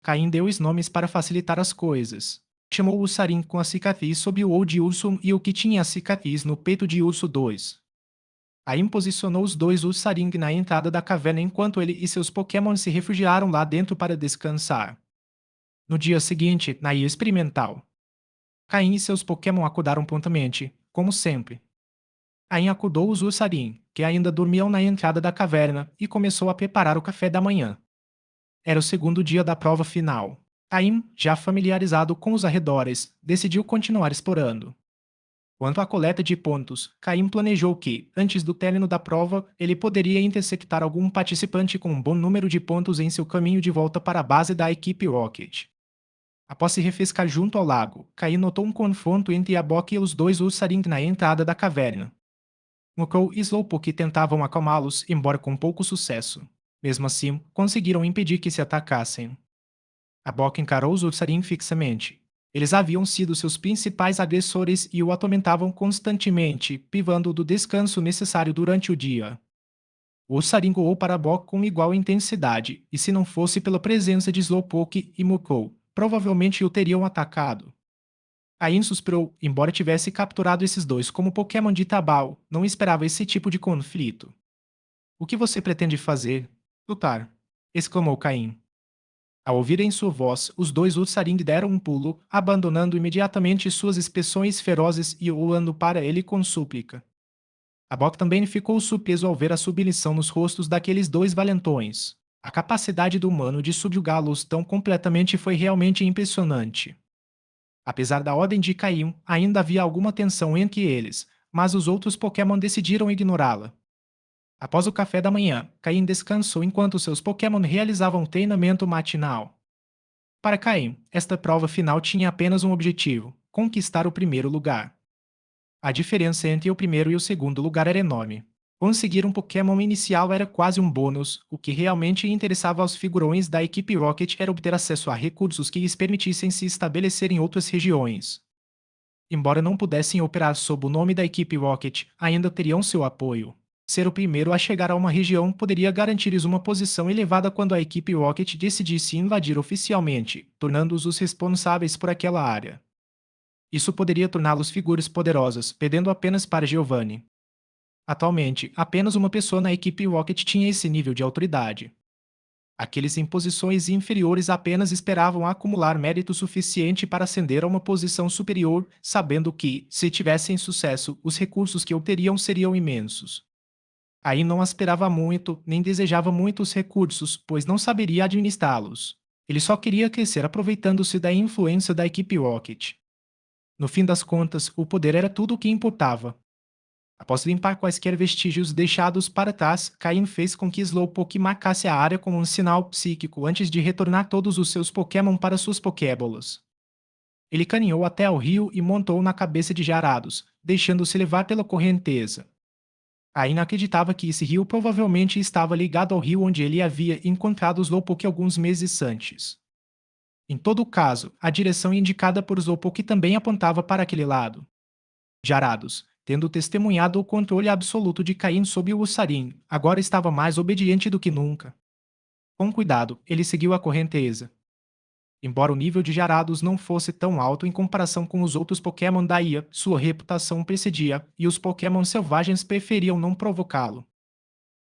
Caim deu os nomes para facilitar as coisas. Chamou o Ursaring com a cicatriz sob o olho de urso e o que tinha a cicatriz no peito de urso 2. Caim posicionou os 2 Ursaring na entrada da caverna enquanto ele e seus Pokémon se refugiaram lá dentro para descansar. No dia seguinte, na ilha experimental, Caim e seus Pokémon acordaram prontamente, como sempre. Caim acordou os Ursaring, que ainda dormiam na entrada da caverna, e começou a preparar o café da manhã. Era o segundo dia da prova final. Caim, já familiarizado com os arredores, decidiu continuar explorando. Quanto à coleta de pontos, Caim planejou que, antes do término da prova, ele poderia interceptar algum participante com um bom número de pontos em seu caminho de volta para a base da equipe Rocket. Após se refrescar junto ao lago, Caim notou um confronto entre a Bock e os 2 Ursaring na entrada da caverna. Mokrow e Slowpoke tentavam acalmá-los, embora com pouco sucesso. Mesmo assim, conseguiram impedir que se atacassem. A Bock encarou os Ursaring fixamente. Eles haviam sido seus principais agressores e o atormentavam constantemente, privando-o do descanso necessário durante o dia. O Ursaring olhou para a Bock com igual intensidade, e se não fosse pela presença de Slowpoke e Mokrow, provavelmente o teriam atacado. Caim suspirou, embora tivesse capturado esses 2 como Pokémon de Tabal, não esperava esse tipo de conflito. O que você pretende fazer? Lutar, exclamou Caim. Ao ouvirem sua voz, os 2 Ursaring deram um pulo, abandonando imediatamente suas expressões ferozes e olhando para ele com súplica. A Bock também ficou surpreso ao ver a submissão nos rostos daqueles 2 valentões. A capacidade do humano de subjugá-los tão completamente foi realmente impressionante. Apesar da ordem de Caim, ainda havia alguma tensão entre eles, mas os outros Pokémon decidiram ignorá-la. Após o café da manhã, Caim descansou enquanto seus Pokémon realizavam treinamento matinal. Para Caim, esta prova final tinha apenas um objetivo: conquistar o primeiro lugar. A diferença entre o primeiro e o segundo lugar era enorme. Conseguir um Pokémon inicial era quase um bônus, o que realmente interessava aos figurões da equipe Rocket era obter acesso a recursos que lhes permitissem se estabelecer em outras regiões. Embora não pudessem operar sob o nome da equipe Rocket, ainda teriam seu apoio. Ser o primeiro a chegar a uma região poderia garantir-lhes uma posição elevada quando a equipe Rocket decidisse invadir oficialmente, tornando-os os responsáveis por aquela área. Isso poderia torná-los figuras poderosas, perdendo apenas para Giovanni. Atualmente, apenas uma pessoa na equipe Rocket tinha esse nível de autoridade. Aqueles em posições inferiores apenas esperavam acumular mérito suficiente para ascender a uma posição superior, sabendo que, se tivessem sucesso, os recursos que obteriam seriam imensos. Caim não esperava muito, nem desejava muitos recursos, pois não saberia administrá-los. Ele só queria crescer aproveitando-se da influência da equipe Rocket. No fim das contas, o poder era tudo o que importava. Após limpar quaisquer vestígios deixados para trás, Caim fez com que Slowpoke marcasse a área com um sinal psíquico antes de retornar todos os seus Pokémon para suas Pokébolas. Ele caminhou até ao rio e montou na cabeça de Jarados, deixando-se levar pela correnteza. Caim acreditava que esse rio provavelmente estava ligado ao rio onde ele havia encontrado Slowpoke alguns meses antes. Em todo caso, a direção indicada por Slowpoke também apontava para aquele lado. Jarados, tendo testemunhado o controle absoluto de Caim sobre o Ussarin, agora estava mais obediente do que nunca. Com cuidado, ele seguiu a correnteza. Embora o nível de Jarados não fosse tão alto em comparação com os outros Pokémon da ilha, sua reputação precedia, e os Pokémon selvagens preferiam não provocá-lo.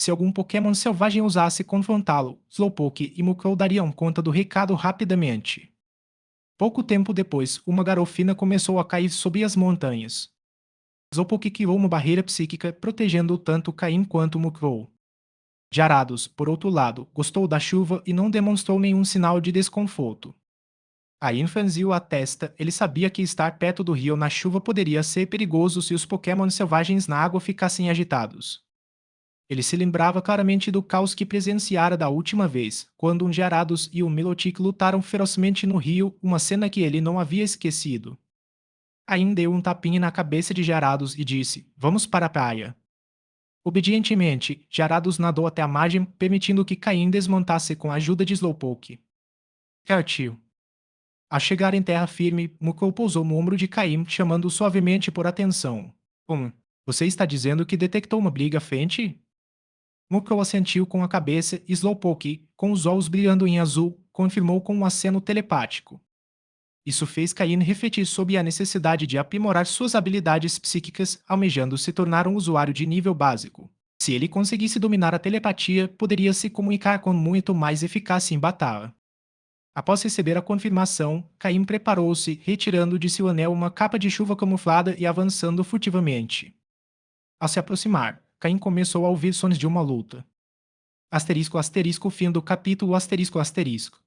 Se algum Pokémon selvagem ousasse confrontá-lo, Slowpoke e Mukrow dariam conta do recado rapidamente. Pouco tempo depois, uma garofina começou a cair sobre as montanhas. Slowpoke criou uma barreira psíquica protegendo tanto Caim quanto Mukrow. Jarados, por outro lado, gostou da chuva e não demonstrou nenhum sinal de desconforto. Caim franziu a testa, ele sabia que estar perto do rio na chuva poderia ser perigoso se os Pokémon selvagens na água ficassem agitados. Ele se lembrava claramente do caos que presenciara da última vez, quando um Gyarados e um Milotic lutaram ferozmente no rio, uma cena que ele não havia esquecido. Caim deu um tapinha na cabeça de Gyarados e disse: "Vamos para a praia." Obedientemente, Gyarados nadou até a margem, permitindo que Caim desmontasse com a ajuda de Slowpoke. Partiu. Ao chegar em terra firme, Mukrow pousou no ombro de Caim, chamando-o suavemente por atenção. Você está dizendo que detectou uma briga frente? Mukrow assentiu com a cabeça e Slowpoke, com os olhos brilhando em azul, confirmou com um aceno telepático. Isso fez Caim refletir sobre a necessidade de aprimorar suas habilidades psíquicas, almejando se tornar um usuário de nível básico. Se ele conseguisse dominar a telepatia, poderia se comunicar com muito mais eficácia em batalha. Após receber a confirmação, Caim preparou-se, retirando de seu anel uma capa de chuva camuflada e avançando furtivamente. Ao se aproximar, Caim começou a ouvir sons de uma luta. Asterisco, asterisco, fim do capítulo, asterisco, asterisco.